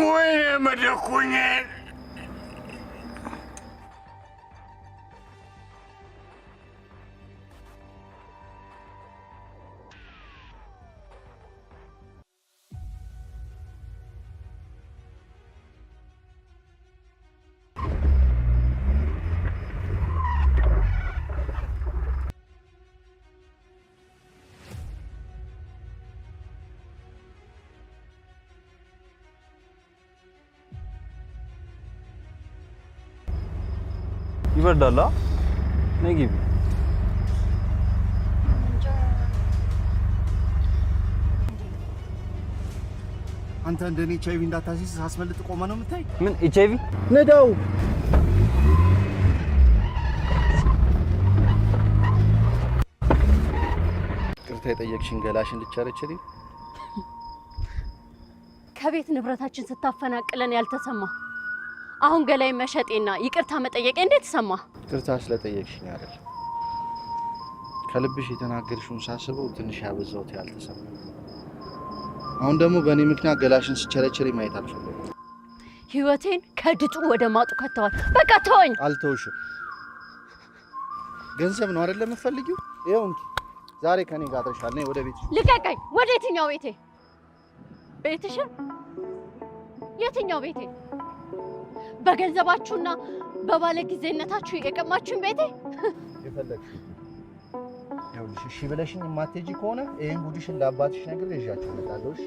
M: ወይ መደኩኝ።
J: ይበርዳላ ነይ ግቢ።
D: አንተ እንደኔ ኤችአይቪ እንዳታሲስ ሳስመልጥ ቆመ ነው የምታይ?
J: ምን ኤችአይቪ?
D: ንዳው ቅርታ የጠየቅሽን ገላሽን ልቻለችልኝ።
B: ከቤት ንብረታችን ስታፈናቅለን ያልተሰማ አሁን ገላይ መሸጤና ይቅርታ መጠየቄ እንዴት ተሰማ?
D: ቅርታ ስለጠየቅሽኝ አይደል፣ ከልብሽ የተናገርሽውን ሳስበው ትንሽ ያበዛውት ያልተሰማ። አሁን ደግሞ በእኔ ምክንያት ገላሽን ሲቸረችሪ ማየት አልፈልግም።
B: ህይወቴን ከድጡ ወደ ማጡ ከተዋል። በቃ ተወኝ።
D: አልተውሽም። ገንዘብ ነው አይደል የምትፈልጊው? ይኸው እንኪ ዛሬ ከኔ ጋር አድረሻል። ነይ ወደ ቤትሽ።
B: ልቀቀኝ። ወደ የትኛው ቤቴ? ቤትሽ? የትኛው ቤቴ? በገንዘባችሁና በባለ ጊዜነታችሁ የቀማችሁን ቤቴ
D: የፈለግሽ ይኸውልሽ፣ እሺ ብለሽኝ የማትሄጂ ከሆነ ይሄን ጉድሽን ለአባትሽ ነገር ይዣችሁ እመጣለሁ። እሺ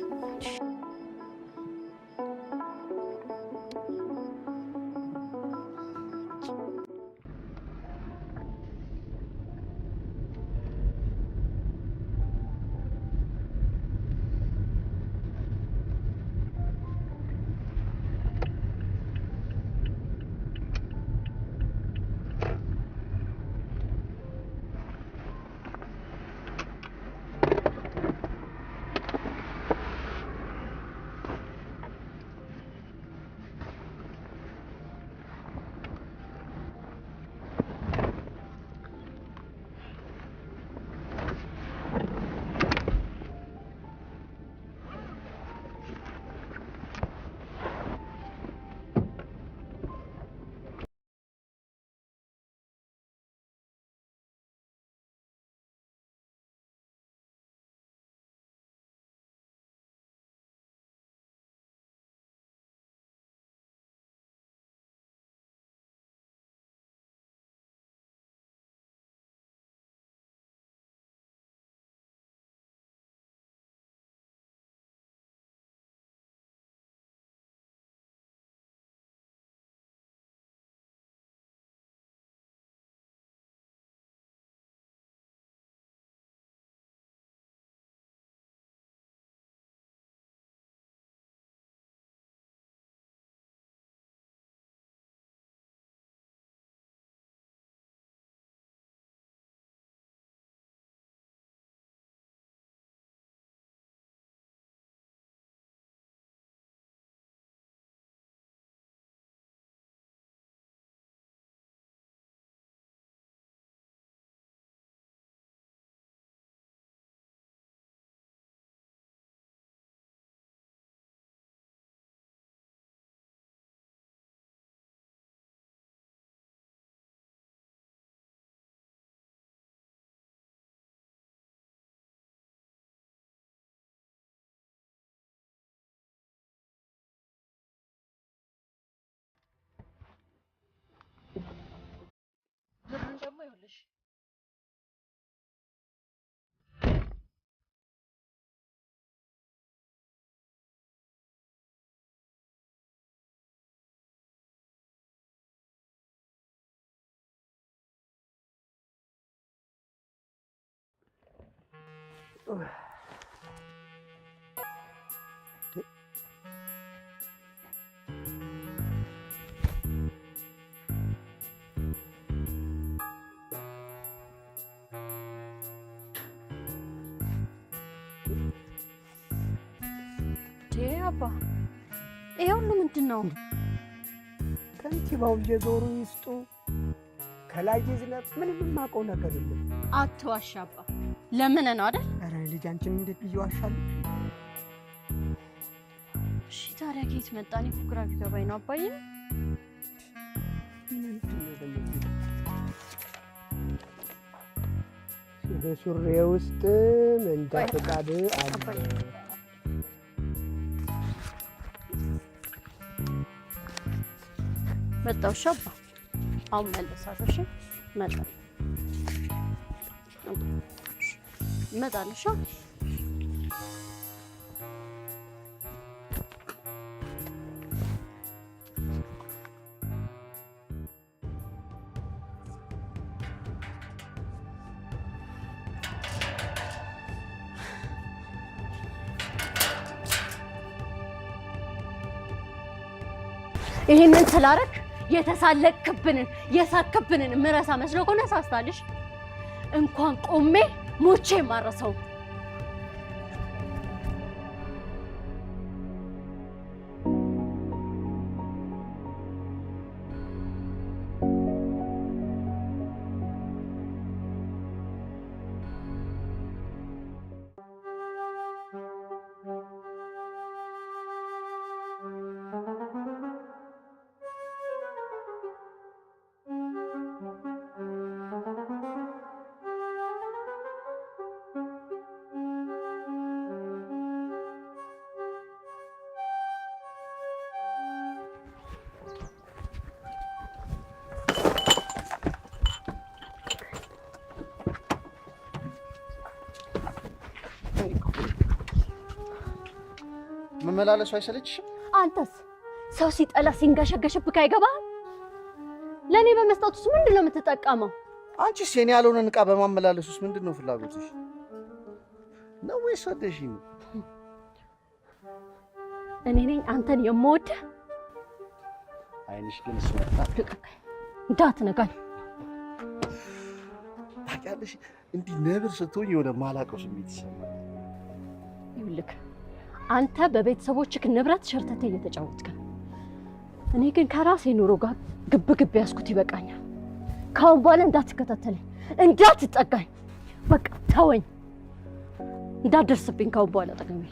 B: ደግሞ ይኸውልሽ አባ ይሄ ሁሉ ምንድን ነው?
C: ከንቲባው እየዞሩ ይስጡ ከላይ ይዝነብ ምንም የማውቀው ነገር የለም።
B: አትዋሽ አባ። ለምን ነው አይደል?
C: ኧረ ልጅ አንቺን እንዴት ብዬ ዋሻለሁ?
B: እሺ ታዲያ ከየት መጣ? እኔ እኮ ግራ ቢገባኝ ነው አባዬ።
C: በሱሪ ውስጥ መንጃ ፈቃድ አለ።
B: መጣው ሻባ አሁን መለሳለሁ። እሺ መጣለሁ። እሺ ይሄንን ስላረክ የተሳለቅክብንን የሳክብንን ምረሳ መስሎ ከሆነ ሳስታልሽ እንኳን ቆሜ ሞቼ ማረሰው።
D: መመላለሱ አይሰለችሽም?
B: አንተስ ሰው ሲጠላ ሲንገሸገሽብህ አይገባህም? ለኔ በመስጠቱስ ምንድነው የምትጠቀመው?
D: አንቺስ የኔ ያልሆነን ዕቃ በማመላለሱስ ምንድነው ፍላጎትሽ? ነው ወይስ ወደሽኝ?
B: እኔ ነኝ አንተን የምወድህ?
D: አይንሽ ግን ስወጣ
B: እንዳትነካኝ።
D: ታውቂያለሽ እንዲህ ነብር ስትሆኝ የሆነ ማላውቀው ስሜት ይሰማል።
B: ይኸውልህ አንተ በቤተሰቦችህ ንብረት ሸርተተ እየተጫወትክ ነው። እኔ ግን ከራሴ ኑሮ ጋር ግብ ያስኩት ይበቃኛል። ካሁን በኋላ እንዳትከታተለኝ፣ እንዳትጠጋኝ፣ በቃ ተወኝ። እንዳትደርስብኝ ካሁን በኋላ ጠገቤ።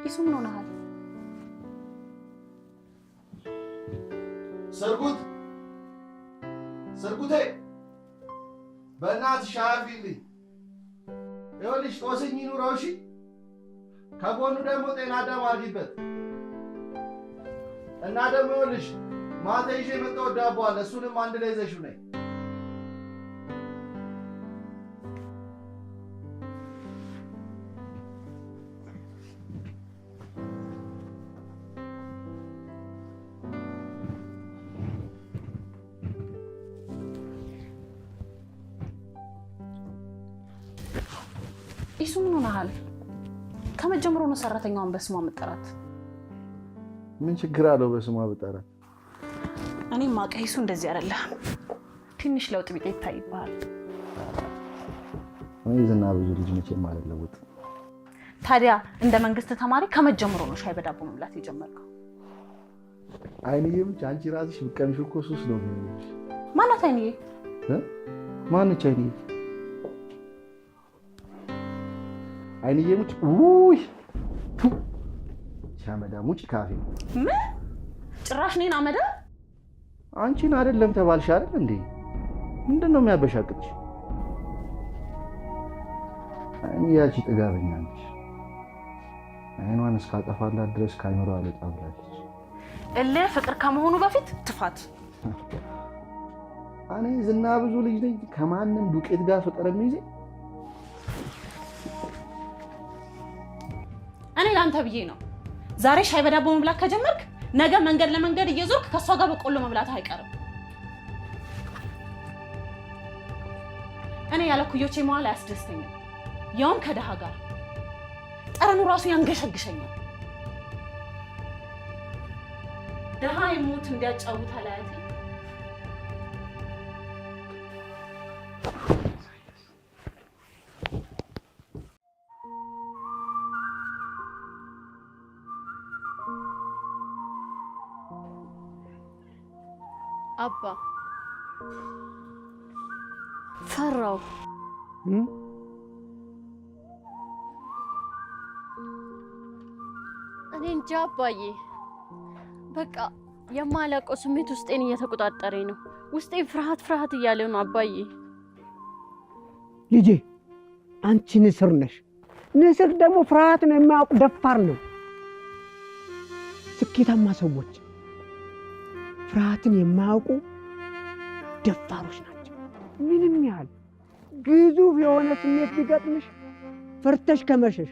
K: ኢሱ ምን ሆነሃል?
D: ሰርጉቴ በእናትሽ አፊልኝ። ይኸውልሽ ጦስኝ ይኑረው እሺ። ከጎኑ ደግሞ ጤና አዳም አድርጊበት እና ደግሞ ይኸውልሽ ማታ ይዤ የመጣው ዳቦ አለ። እሱንም አንድ ላይ ይዘሽው ነይ።
K: ኢሱ ምን ሆነሃል? ከመጀመሩ ነው ሰራተኛውን በስሟ መጠራት።
D: ምን ችግር አለው በስሟ ብጠራት?
K: እኔ ማቀ ኢሱ እንደዚህ አይደለም። ትንሽ ለውጥ ቢጤ ይታይብሃል።
D: እኔ ዝና ብዙ ልጅ መቼም አልለውጥ።
K: ታዲያ እንደ መንግስት ተማሪ ከመጀመሩ ነው ሻይ በዳቦ መብላት የጀመርከው?
D: አይንዬ ብቻ አንቺ ራስሽ ብቀምሽ እኮ ሱስ ነው የሚሆንሽ።
K: ማናት አይንዬ?
D: ማነች አይንዬ? አይንዬ ሙጭ ውይ ሻመዳ ሙጭ ካፌ
K: ምን ጭራሽ ነኝ አመዳ?
D: አንቺን አይደለም ተባልሽ አይደል እንዴ? ምንድነው የሚያበሻቅጥሽ? ያቺ ጥጋበኛ ነች። አይኗን እስካጠፋላት ድረስ ካይኖር አለጣ ብላለች።
K: እልህ ፍቅር ከመሆኑ በፊት ትፋት።
D: እኔ ዝና ብዙ ልጅ ነኝ ከማንም ዱቄት ጋር ፍቅር የሚይዝ
K: እኔ ላንተ ብዬ ነው። ዛሬ ሻይ በዳቦ መብላት ከጀመርክ ነገ መንገድ ለመንገድ እየዞርክ ከሷ ጋር በቆሎ መብላት አይቀርም። እኔ ያለ ኩዮቼ መዋል አያስደስተኝም። ያውም ከደሃ ጋር ጠረኑ ራሱ ያንገሸግሸኛል። ደሃ ይሞት እንዲያጫውት አላያቴ።
B: አባ ፈራው። እንጃ አባዬ፣ በቃ የማላውቀው ስሜት ውስጤን እየተቆጣጠረኝ ነው። ውስጤን ፍርሃት እያለ ነው አባዬ።
C: ልጄ አንቺ ንስር ነሽ። ንስር ደግሞ ፍርሃትን የማያውቅ ደፋር ነው። ስኬታማ ሰዎች ፍርሃትን የማያውቁ ደፋሮች ናቸው። ምንም ያህል ግዙፍ የሆነ ስሜት ቢገጥምሽ ፈርተሽ ከመሸሽ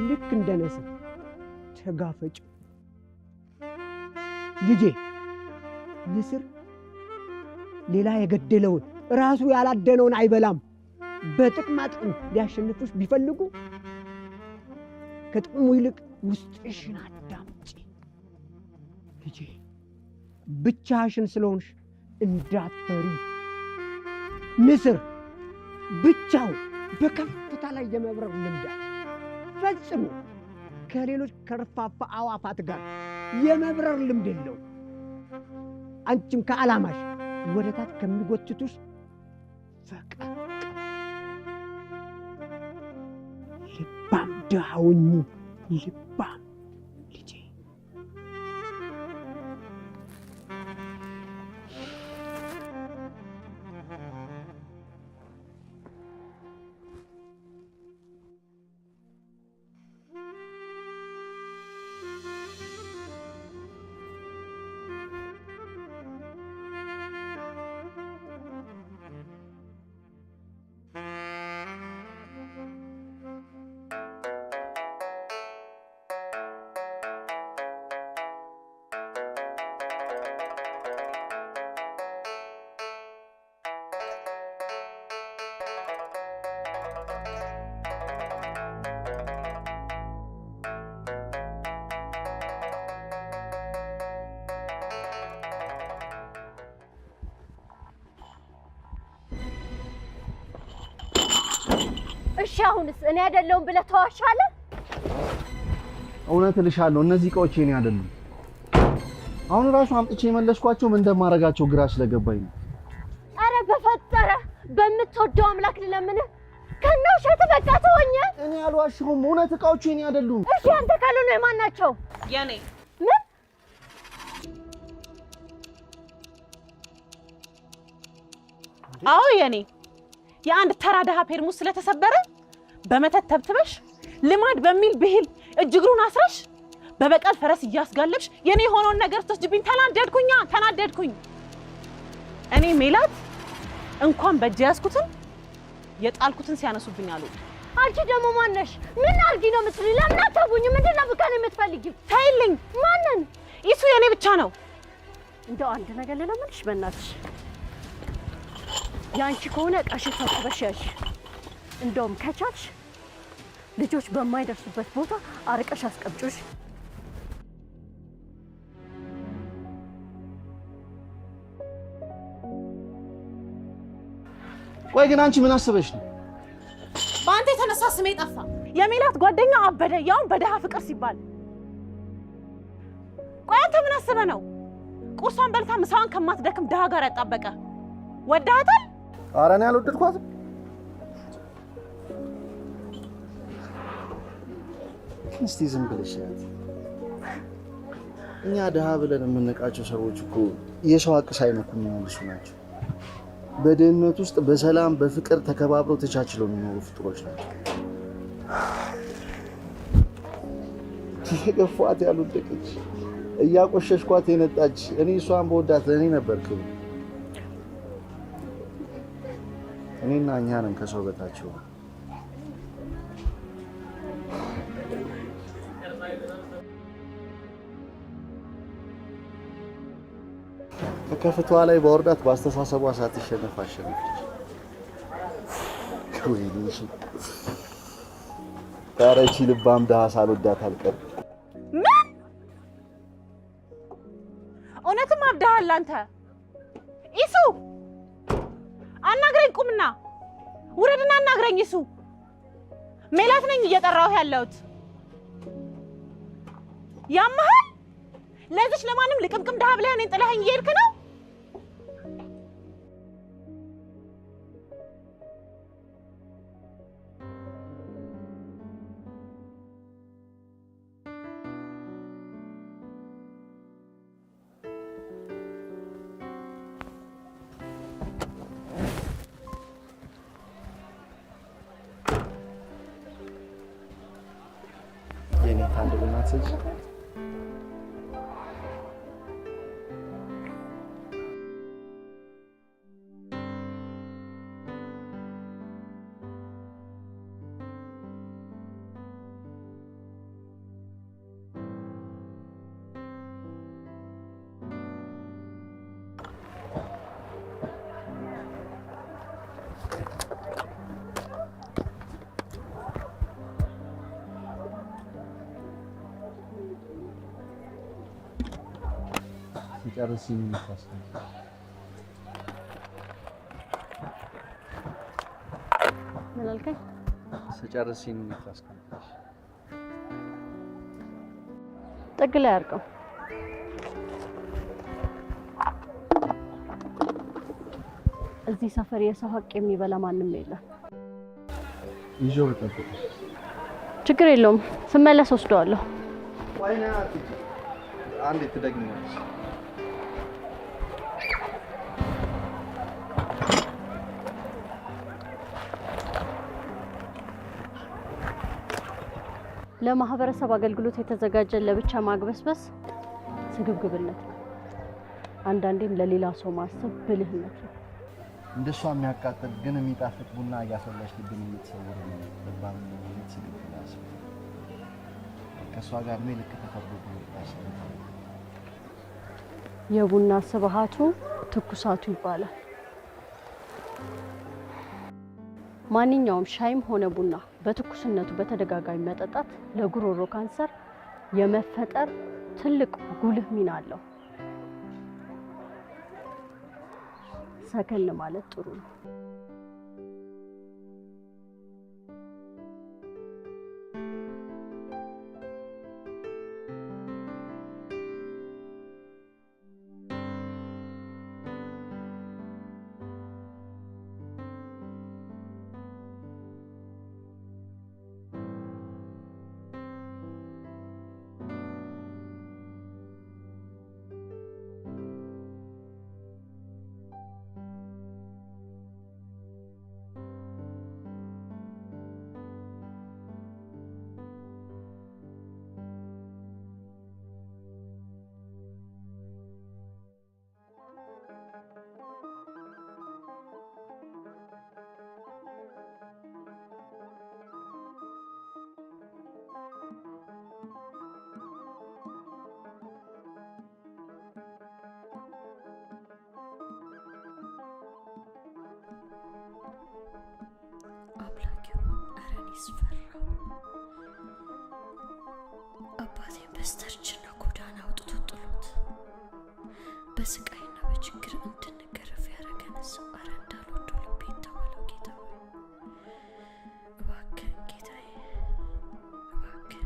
C: ልክ እንደ ንስር ተጋፈጭ። ልጄ ንስር ሌላ የገደለውን ራሱ ያላደነውን አይበላም። በጥቅማ ጥቅም ሊያሸንፉሽ ቢፈልጉ ከጥቅሙ ይልቅ ውስጥሽን አዳምጪ። ልጄ ብቻሽን ስለሆንሽ እንዳትፈሪ። ንስር ብቻው በከፍታ ላይ የመብረር ልምድ አለው። ፈጽሞ ከሌሎች ከርፋፋ አዋፋት ጋር የመብረር ልምድ የለው። አንቺም ከዓላማሽ ወደ ታች ከሚጎትቱሽ ፈቀቅ ልባም ድሃ ሁኚ። ልባም ልጄ።
B: እሺ አሁንስ እኔ አይደለሁም ብለህ ተዋሻለህ?
D: እውነት እልሻለሁ፣ እነዚህ እቃዎች የኔ አይደሉም። አሁን ራሱ አምጥቼ የመለስኳቸው ምን እንደማደርጋቸው ግራ ስለገባኝ ነው።
B: አረ በፈጠረ በምትወደው አምላክ ልለምንህ ከነውሸት በቃ ተወኝ።
D: እኔ አልዋሽሁም፣ እውነት እቃዎቹ የኔ አይደሉም።
B: እሺ አንተ ካልሆነ የማን ናቸው?
K: የኔ።
B: ምን?
K: አዎ የኔ። የአንድ ተራ ደሃ ፔርሙስ ስለተሰበረ በመተት ተብትበሽ ልማድ በሚል ብሂል እጅግሩን አስረሽ በበቀል ፈረስ እያስጋለብሽ የኔ የሆነውን ነገር ስትወስጂብኝ ተናደድኩኝ። እኔ ሜላት እንኳን በእጅ ያዝኩትን የጣልኩትን ሲያነሱብኝ አሉ።
B: አንቺ ደግሞ ማነሽ? ምን አርጊ ነው የምትሉኝ? ለምን አታውኝ? ምንድን ነው ብከን የምትፈልጊው?
K: ተይልኝ።
B: ማንን?
K: ኢሱ የኔ ብቻ ነው።
B: እንደው አንድ ነገር ልለምንሽ በእናትሽ፣ ያንቺ ከሆነ ቀሽን ሰብስበሽ ያዥ። እንደውም ከቻልሽ ልጆች በማይደርሱበት ቦታ አርቀሽ አስቀምጪሽ።
D: ቆይ ግን አንቺ ምን አስበሽ ነው?
K: በአንተ የተነሳ ስሜ ጠፋ። የሜላት ጓደኛ አበደ፣ ያውን በደሃ ፍቅር ሲባል። ቆይ አንተ ምን አስበህ ነው ቁርሷን በልታ ምሳዋን ከማትደክም ደሃ ጋር ያጣበቀ? ወዳታል?
D: ኧረ እኔ አልወደድኳትም። እስቲ ዝም ብለሽ ያት። እኛ ደሃ ብለን የምንቃቸው ሰዎች እኮ የሰው ሀቅ ሳይነኩ የሚመልሱ ናቸው። በድህነት ውስጥ በሰላም በፍቅር ተከባብረው ተቻችለው የሚኖሩ ፍጡሮች ናቸው። የገፏት ያልወደቀች እያቆሸሽኳት የነጣች እኔ እሷን በወዳት ለእኔ ነበር ክብር። እኔና እኛ ነን ከሰው በታቸው። ከከፍቷ ላይ በወርዳት በአስተሳሰቧ ሳትሸነፍ አሸነፈች። ወይኔ ታረቺ ልባም ደሃ ሳልወዳት አልቀርም።
K: ምን? እውነትም አብደሃል አንተ። ኢሱ አናግረኝ፣ ቁምና ውረድና አናግረኝ። ኢሱ ሜላት ነኝ እየጠራሁህ ያለሁት። ያመሃል? ለዚች ለማንም ልቅምቅም ደሃ ብለህ እኔን ጥለኸኝ እየሄድክ ነው?
D: ልትሰጪ? ሲጨርስ ይመስላል።
B: ምን አልከኝ?
D: ሲጨርስ ይመስላል።
B: ጥግ ላይ አድርገው። እዚህ ሰፈር የሰው ሀቅ የሚበላ ማንም የለም።
D: ይዤው ልጠብቅ።
B: ችግር የለውም፣ ስመለስ ወስደዋለሁ።
D: ወይኔ አንዴ ትደግሚያለሽ።
B: ለማህበረሰብ አገልግሎት የተዘጋጀ ለብቻ ማግበስበስ ስግብግብነት ነው። አንዳንዴም ለሌላ ሰው ማሰብ ብልህነት ነው።
D: እንደሷ የሚያቃጥል ግን የሚጣፍጥ ቡና እያፈላሽ ልብን የምትሰውር ነው። ልባም ነው የምትስልክላሽ። ከሷ ጋር ምን ልክ ተፈርዶ ነው።
B: የቡና ስብሃቱ ትኩሳቱ ይባላል። ማንኛውም ሻይም ሆነ ቡና በትኩስነቱ በተደጋጋሚ መጠጣት ለጉሮሮ ካንሰር የመፈጠር ትልቅ ጉልህ ሚና አለው። ሰከን ማለት ጥሩ ነው።
N: አባቴ በስተርጅና ጎዳና አውጥቶ ጥሎት በስቃይና በችግር እንድንገረፍ ያደረገን ሰው አረ እንዳልወዶ ልቤን ተባለው። ጌታ እባክህ ጌታዬ እባክህ።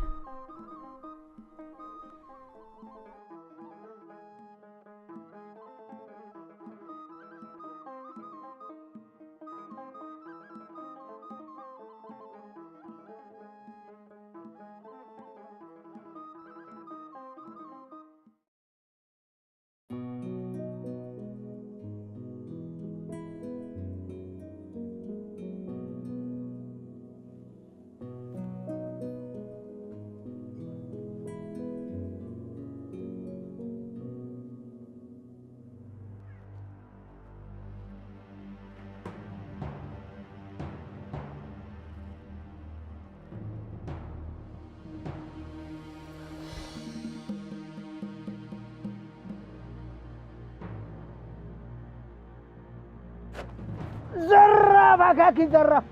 C: ዘራፍ አካኪ ዘራፍ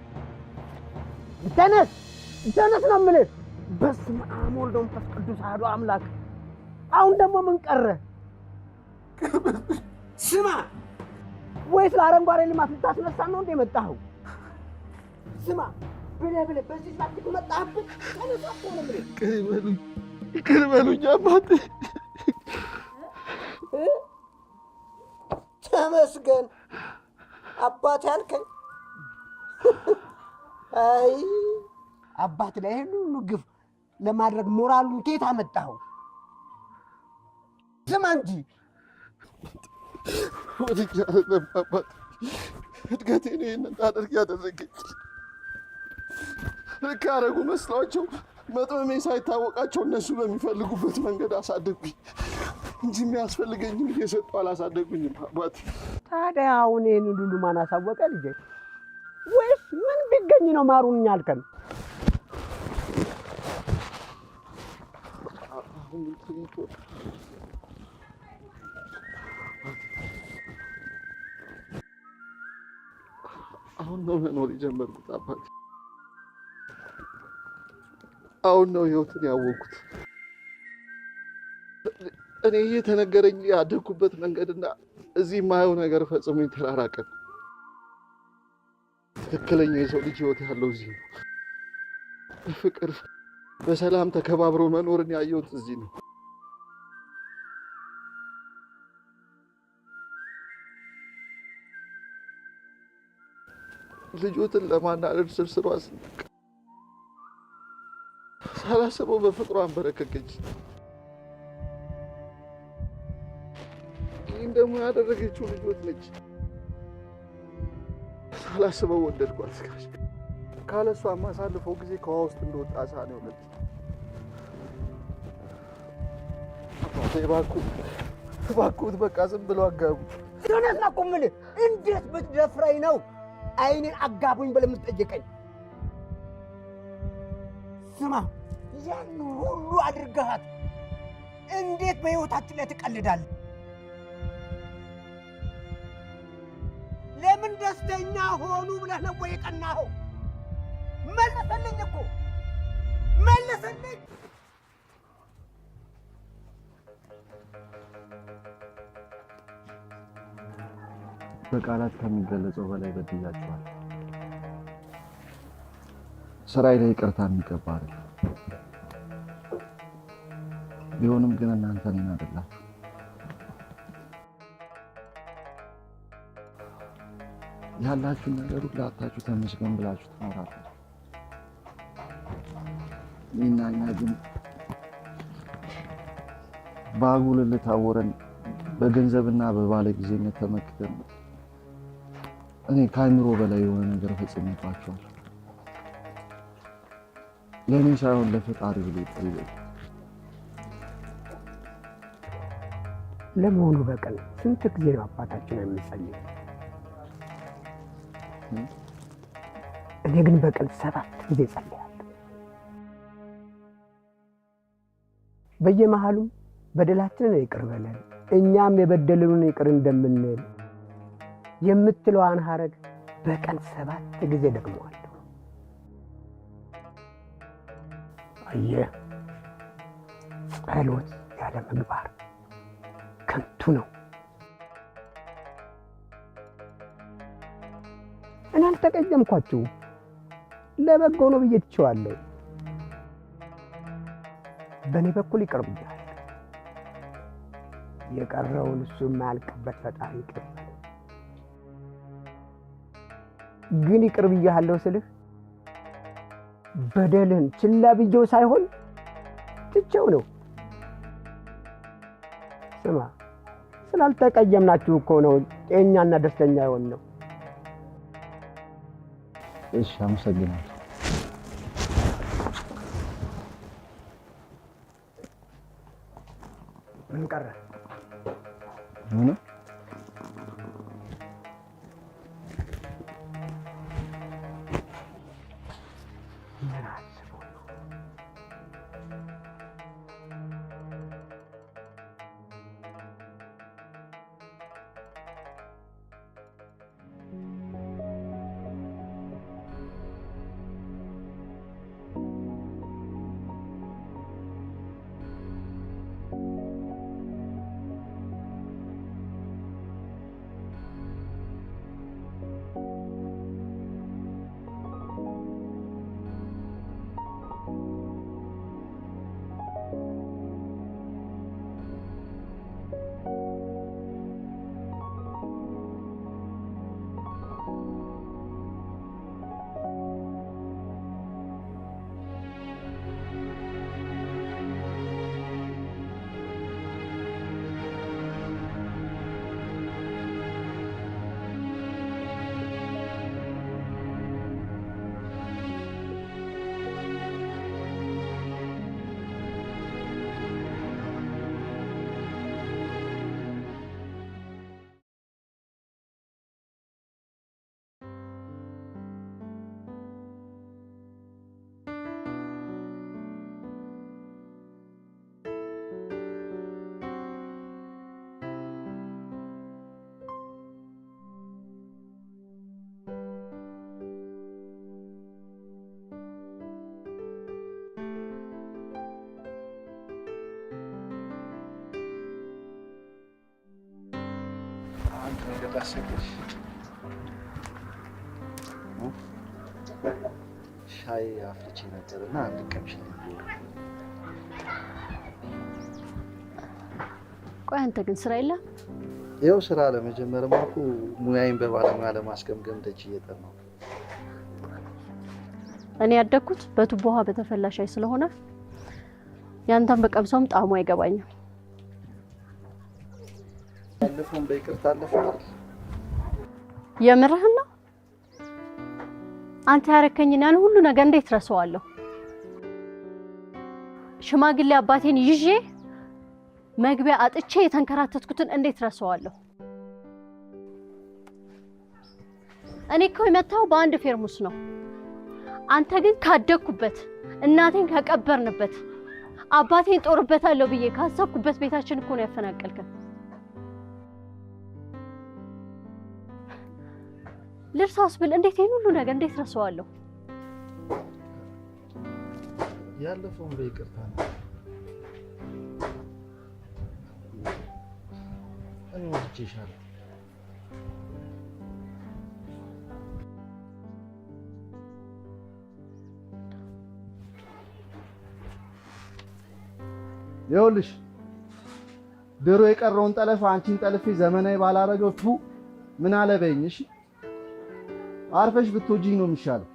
C: ተነስ ተነስ ነው የምልህ። በስመ አብ ወወልድ ወመንፈስ ቅዱስ አሐዱ አምላክ። አሁን ደግሞ ምን ቀረ? ስማ፣ ወይስ ለአረንጓዴ ልማት ልታስነሳ ነው እንደ መጣኸው? ስማ ብለህ በዚህ ሰዓት መጣህብን። ተነስ ነው የምልህ።
D: ይቅር በሉኝ አባቴ።
C: ተመስገን አባት ያልከኝ። አይ አባት ላይ ይሄን ሁሉ ግፍ ለማድረግ ሞራሉን ከየት አመጣኸው? ስማ እንጂ
D: ወድጄ አይደለም አባቴ፣ እድገቴን ይሄን እንዳደርግ ያደረገኝ። ልክ ያደረጉ መስሏቸው መጥመሜ ሳይታወቃቸው እነሱ በሚፈልጉበት መንገድ አሳደጉኝ እንጂ የሚያስፈልገኝን እየሰጡ አላሳደጉኝም አባቴ።
C: ታዲያ አሁን ይህን ሁሉ ማን አሳወቀ ልጄ? ወይስ ምን ቢገኝ ነው ማሩኝ ያልከን?
D: አሁን ነው መኖር የጀመርኩት አባቴ። አሁን ነው ህይወትን ያወቅኩት። እኔ እየተነገረኝ ያደግኩበት መንገድና እዚህ የማየው ነገር ፈጽሞ የተራራቀ ነው። ትክክለኛ የሰው ልጅ ህይወት ያለው እዚህ ነው። በፍቅር በሰላም ተከባብሮ መኖርን ያየሁት እዚህ ነው። ልጆትን ለማናደድ ስርስሯ ስንቅ ሳላስበው በፍቅሯ አንበረከከች። ይህን ደግሞ ያደረገችው ልጆት ነች። ሳላስበው ወደድኳት። ካለሷ የማሳልፈው ጊዜ ከውሃ ውስጥ እንደወጣ አሳ ነው የሆነች። እባክዎት በቃ ዝም ብለው አጋቡ።
C: ዶናት ናቁምል እንዴት ብትደፍረኝ ነው አይኔን አጋቡኝ ብለህ የምትጠይቀኝ? ስማ፣ ያን ሁሉ አድርገሃት እንዴት በህይወታችን ላይ ትቀልዳለህ? ለምን ደስተኛ ሆኑ ብለህ ነው ወይ የቀናኸው? መልስልኝ እኮ መልስልኝ።
D: በቃላት ከሚገለጸው በላይ በድያቸዋል። ስራዬ ላይ ይቅርታ የሚገባ አይደለም። ቢሆንም ግን እናንተ እኔን አይደላችሁ። ያላችሁን ነገር ሁሉ አጣችሁ ተመስገን ብላችሁ ትኖራላችሁ። እኔና እኛ ግን በአጉል ልታወረን በገንዘብና በባለ ጊዜነት ተመክተን እኔ ከአይምሮ በላይ የሆነ ነገር ፈጽሜባቸዋል። ለእኔ ሳይሆን ለፈጣሪ ብሎ ይጠይቅ።
C: ለመሆኑ በቀን ስንት ጊዜ ነው አባታችን የሚጸልየው? እኔ ግን በቀን 7 ጊዜ ጸልያለሁ። በየመሃሉም በደላችንን ይቅር በለን እኛም የበደሉንን ይቅር እንደምንል የምትለዋን ሐረግ በቀን 7 ጊዜ ደግመዋለሁ። አየህ፣ ጸሎት ያለ ምግባር ከንቱ ነው። እኔ አልተቀየምኳችሁም፣ ለበጎ ነው ብዬ ትቼዋለሁ። በእኔ በኩል ይቅር ብያለሁ። የቀረውን እሱ የማያልቅበት ፈጣሪ ይቅር በለኝ። ግን ይቅር ብያለሁ ስልህ በደልን ችላ ብዬው ሳይሆን ትቼው ነው። ስማ፣ ስላልተቀየምናችሁ እኮ ነው ጤኛና ደስተኛ የሆን ነው።
D: እሺ፣ አመሰግናለሁ።
C: ምን ቀረ?
D: ምን ነገር ላስቸግርሽ? ሻይ አፍልቼ ነበርና አንድ ቀምሽ።
B: ቆይ አንተ ግን ስራ የለም?
D: ይኸው ስራ ለመጀመር ማኩ ሙያዬን በባለሙያ ለማስገምገም ደጅ እየጠናሁ።
B: እኔ ያደግኩት በቱቦ ውሃ በተፈላ ሻይ ስለሆነ ያንተን በቀምሰውም ጣዕሙ አይገባኝም።
D: ያለፈውን በይቅርታ አለፈናል።
B: የምርህን ነው? አንተ ያረከኝን ያን ሁሉ ነገር እንዴት ረሳዋለሁ? ሽማግሌ አባቴን ይዤ መግቢያ አጥቼ የተንከራተትኩትን እንዴት ረሳዋለሁ? እኔ እኮ የመጣው በአንድ ፌርሙስ ነው። አንተ ግን ካደግኩበት እናቴን ከቀበርንበት አባቴን ጦርበታለሁ ብዬ ካሰብኩበት ቤታችን እኮ ነው ያፈናቀልከን። ልርሳውስ ብል እንዴት ይሄን ሁሉ ነገር እንዴት ረሳዋለሁ?
D: ያለፈውን በይቅርታ ነው። እኔ ወድጄሻለሁ። ይኸውልሽ ድሮ የቀረውን ጠለፋ አንቺን ጠልፌ ዘመናዊ ባላረገው ቱ ምን አለ በይኝ። እሺ አርፈሽ ብትወጂኝ ነው የሚሻለው።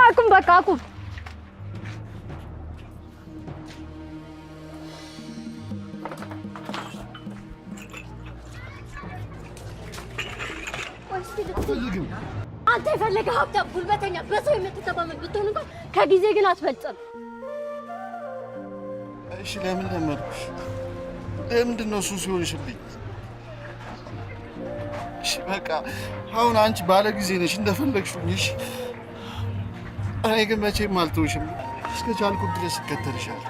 B: አቁም በቃ አቁም። አንተ የፈለገ ሀብታም ጉልበተኛ በሰው የምትተማመን ብትሆን እንኳን ከጊዜ ግን አትበልጥም።
D: እሺ ለምን ለመድኩሽ? ለምንድን ነው ሱስ ይሆንሽብኝ? እሺ በቃ አሁን አንቺ ባለ ጊዜ ነሽ እንደፈለግሽ ሁኚ። እኔ ግን መቼም አልተውሽም። እስከ ቻልኩት ድረስ እከተልሻለሁ።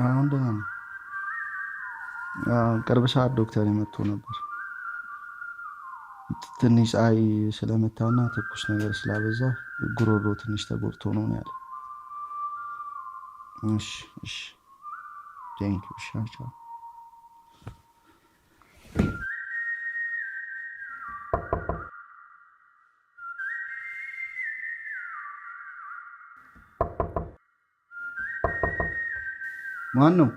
D: አሁን ደህና ነው። ቅርብ ሰዓት ዶክተር የመጥቶ ነበር። ትንሽ ፀሐይ ስለመታና ትኩስ ነገር ስላበዛ ጉሮሮ ትንሽ ተጎድቶ ነው ያለ። እሺ ቴንክ ዩ። ቻው። ማን ነው?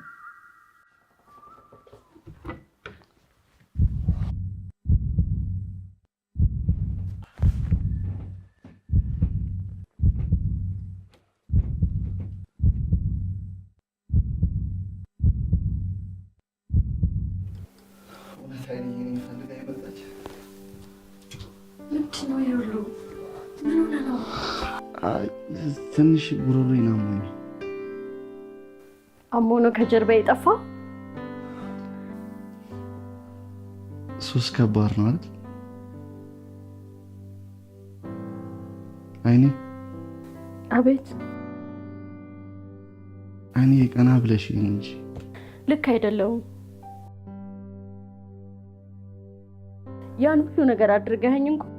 D: ትንሽ ጉሮሮ ይናሞኝ።
B: አሞ ነው ከጀርባ የጠፋ?
D: ሱስ ከባድ ነው አይደል? አይኔ
B: አቤት።
D: አይኔ ቀና ብለሽ እንጂ
B: ልክ አይደለሁም። ያን ሁሉ ነገር አድርገኸኝ እንኳን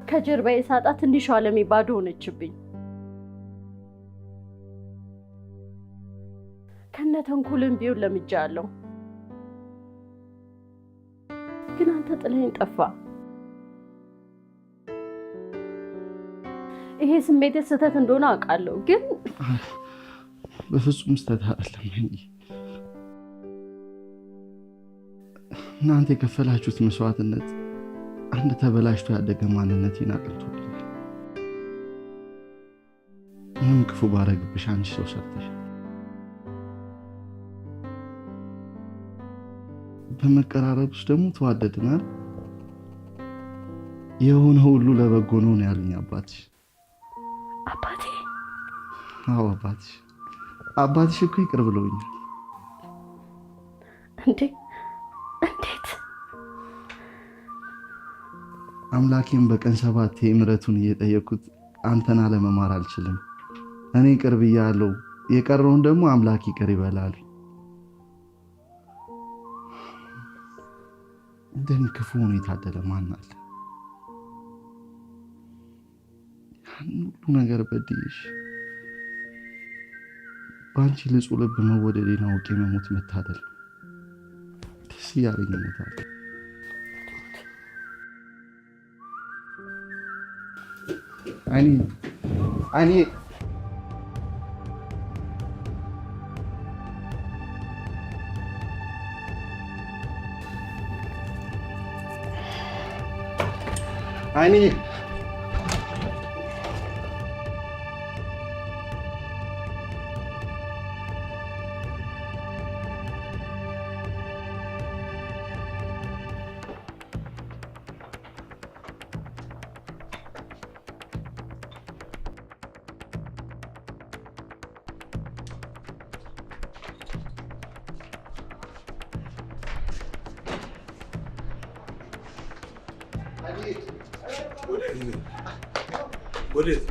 B: ከጀርባዬ ሳጣ ትንሿ ዓለሜ ባዶ ሆነችብኝ። ከነተንኩልም ቢሆን ለምጃለሁ፣ ግን አንተ ጥለኸኝ ጠፋ። ይሄ ስሜት ስህተት እንደሆነ አውቃለሁ፣ ግን
D: በፍጹም ስህተት አይደለም። እናንተ የከፈላችሁት መስዋዕትነት አንድ ተበላሽቶ ያደገ ማንነቴን አቅንቶልኝ። ምንም ክፉ ባረግብሽ አንቺ ሰው ሰርተሽ በመቀራረብ ውስጥ ደግሞ ተዋደድናል። የሆነ ሁሉ ለበጎ ነው ያሉኝ አባትሽ።
B: አባቴ?
D: አዎ አባትሽ እኮ ይቅር ብለውኛል።
B: እንዴት?
D: አምላኬን በቀን 7 ምሕረቱን እየጠየኩት አንተን አለመማር አልችልም። እኔ ይቅር ብያለሁ፣ የቀረውን ደግሞ አምላክ ይቅር ይበላል። እንደኔ ክፉ ሁኔታ አደለ ማን አለ? ያን ሁሉ ነገር በድዬሽ በአንቺ ንጹህ ልብ መወደዴን አውቄ መሞት መታደል። ደስ እያለኝ እሞታለሁ። አይኔ
E: ወዴት?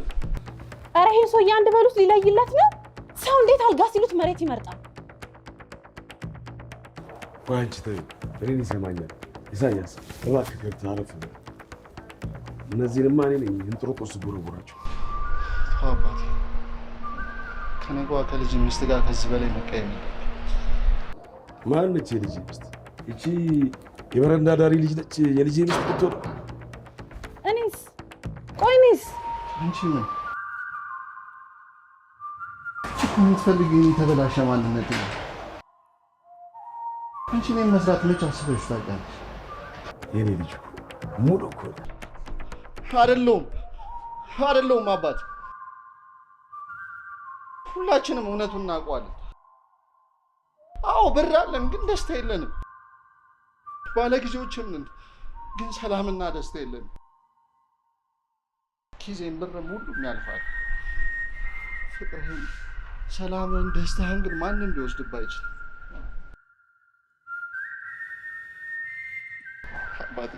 K: ኧረ ይሄ ሰውዬ አንድ በሉት ሊለይለት ነው። ሰው እንዴት አልጋ ሲሉት መሬት ይመርጣል?
E: አንቺ ተይው፣ እኔን ይሰማኛል። ኢሳያስ እባክህ ገብተህ አረፍ በል። እነዚህንማ እኔ ነኝ እንጥሮጦስ ጎረጎራቸው።
D: አባቴ ከነጓ ከልጅ ሚስት ጋር ከዚህ በላይ መቀየም
E: ማነች የልጅ ሚስት? እቺ የበረንዳ ዳሪ ልጅ ነች የልጅ ሚስት ብትሆን?
K: እኔስ
D: አንቺ ምን የምትፈልጊው? የተበላሸ ማንነት ነው። አንቺ እኔን መስራት መች አስበሽ ታውቂያለሽ?
E: የኔ ልጅ ሙሉ እኮ
D: አይደለሁም አባት። ሁላችንም እውነቱን እናውቀዋለን። አዎ ብር አለን፣ ግን ደስታ የለንም። ባለጊዜዎችም ነን፣ ግን ሰላምና ደስታ የለንም። ጊዜን ብርም ሁሉም ያልፋል። ፍቅርህን፣ ሰላምን፣ ደስታህን ግን ማንም ሊወስድብህ አይችልም። አባቴ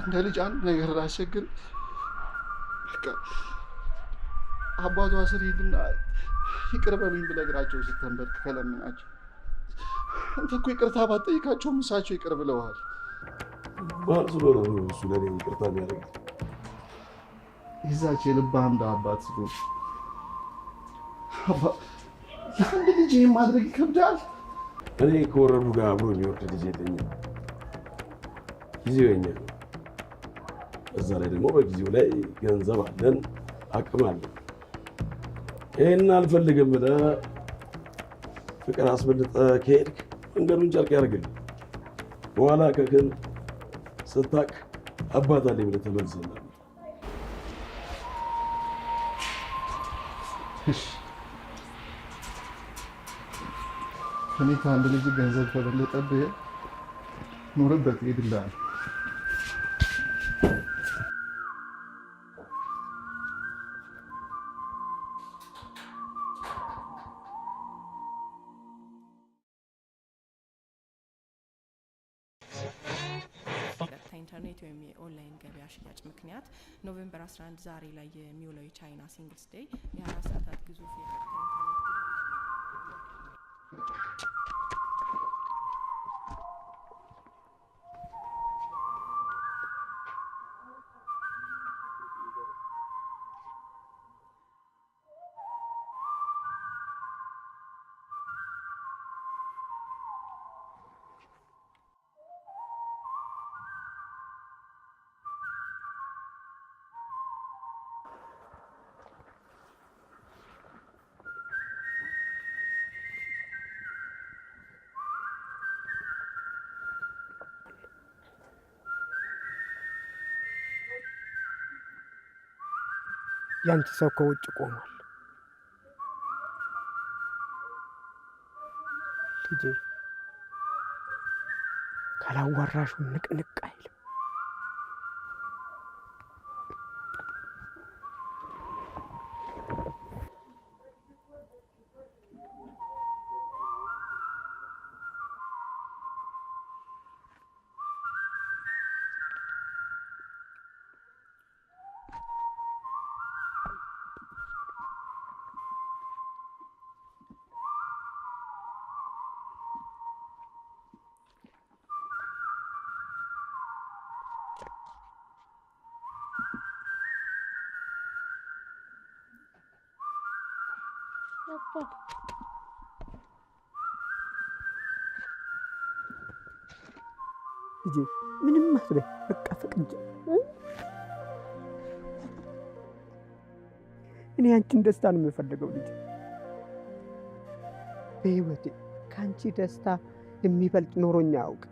D: እንደ ልጅ አንድ ነገር ላስቸግር። በቃ አባቷ ስር ሂድና ይቅር በሉኝ ብለህ እግራቸው ስተንበርክ ከለምናቸው አንተ እኮ ይቅርታ ባትጠይቃቸውም እሳቸው ይቅር ብለዋል።
E: ማን ስለሆነ ነው እሱ ለእኔ ይቅርታ የሚያደርግ?
D: ይዛቸው የልብህ እንደ አባት ስለሆነ ለአንድ ልጅ ይህን ማድረግ ይከብዳል።
E: እኔ ከወረዱ ጋር አብሮ የሚወርድ ልጅ የለኝም። ጊዜው የኛ ነው። እዛ ላይ ደግሞ በጊዜው ላይ ገንዘብ አለን፣ አቅም አለን። ይህን አልፈልግም ብለህ ፍቅር አስበልጠህ ከሄድክ መንገዱን ጨርቅ ያደርግልህ። በኋላ ከክን ስታክ አባት አለኝ ብለህ ተመልሰህ
D: እኔ ከአንድ ልጅ ገንዘብ ከበለጠብህ ኖርበት ሄድልሃል።
O: ኢንተርኔት ወይም የኦንላይን ገበያ ሽያጭ ምክንያት ኖቬምበር 11 ዛሬ ላይ የሚውለው የቻይና ሲንግልስ ዴይ የ4 ሰዓታት ግዙፍ የቀጥታ
C: ያንቺ ሰው ከውጭ ቆሟል። ልጄ ካላዋራሹ ንቅንቅ አይልም። ልጄ ምንም አትበይ፣ በቃ ፍቅድ። እኔ አንቺን ደስታ ነው የምፈልገው ልጄ። በህይወቴ ከአንቺ ደስታ የሚበልጥ ኖሮኛ አያውቅ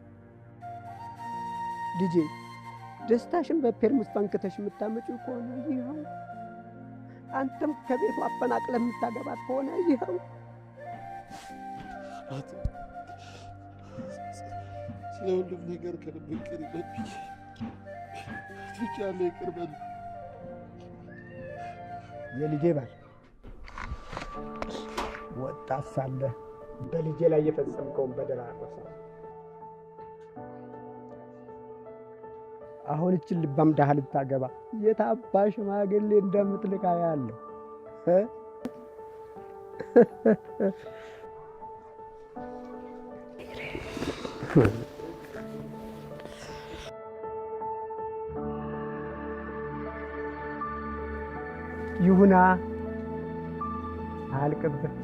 C: ልጄ። ደስታሽን በፔርሙዝ ፈንክተሽ የምታመጪው ከሆነ ይኸው፣ አንተም ከቤቱ አፈናቅለ የምታገባት ከሆነ ይኸው።
D: ስለ ሁሉም ነገር ከልብ ይቅር ይበልኝ። ትቻለሁ፣ ይቅር በል
C: የልጄ ባል። ወጣት ሳለህ በልጄ ላይ የፈጸምከውን በደል አልረሳም። አሁን እችን ልባም ድሃ ልታገባ የት አባ ሽማግሌ እንደምትልክ አያለሁ። ይሁና አልቅብህ።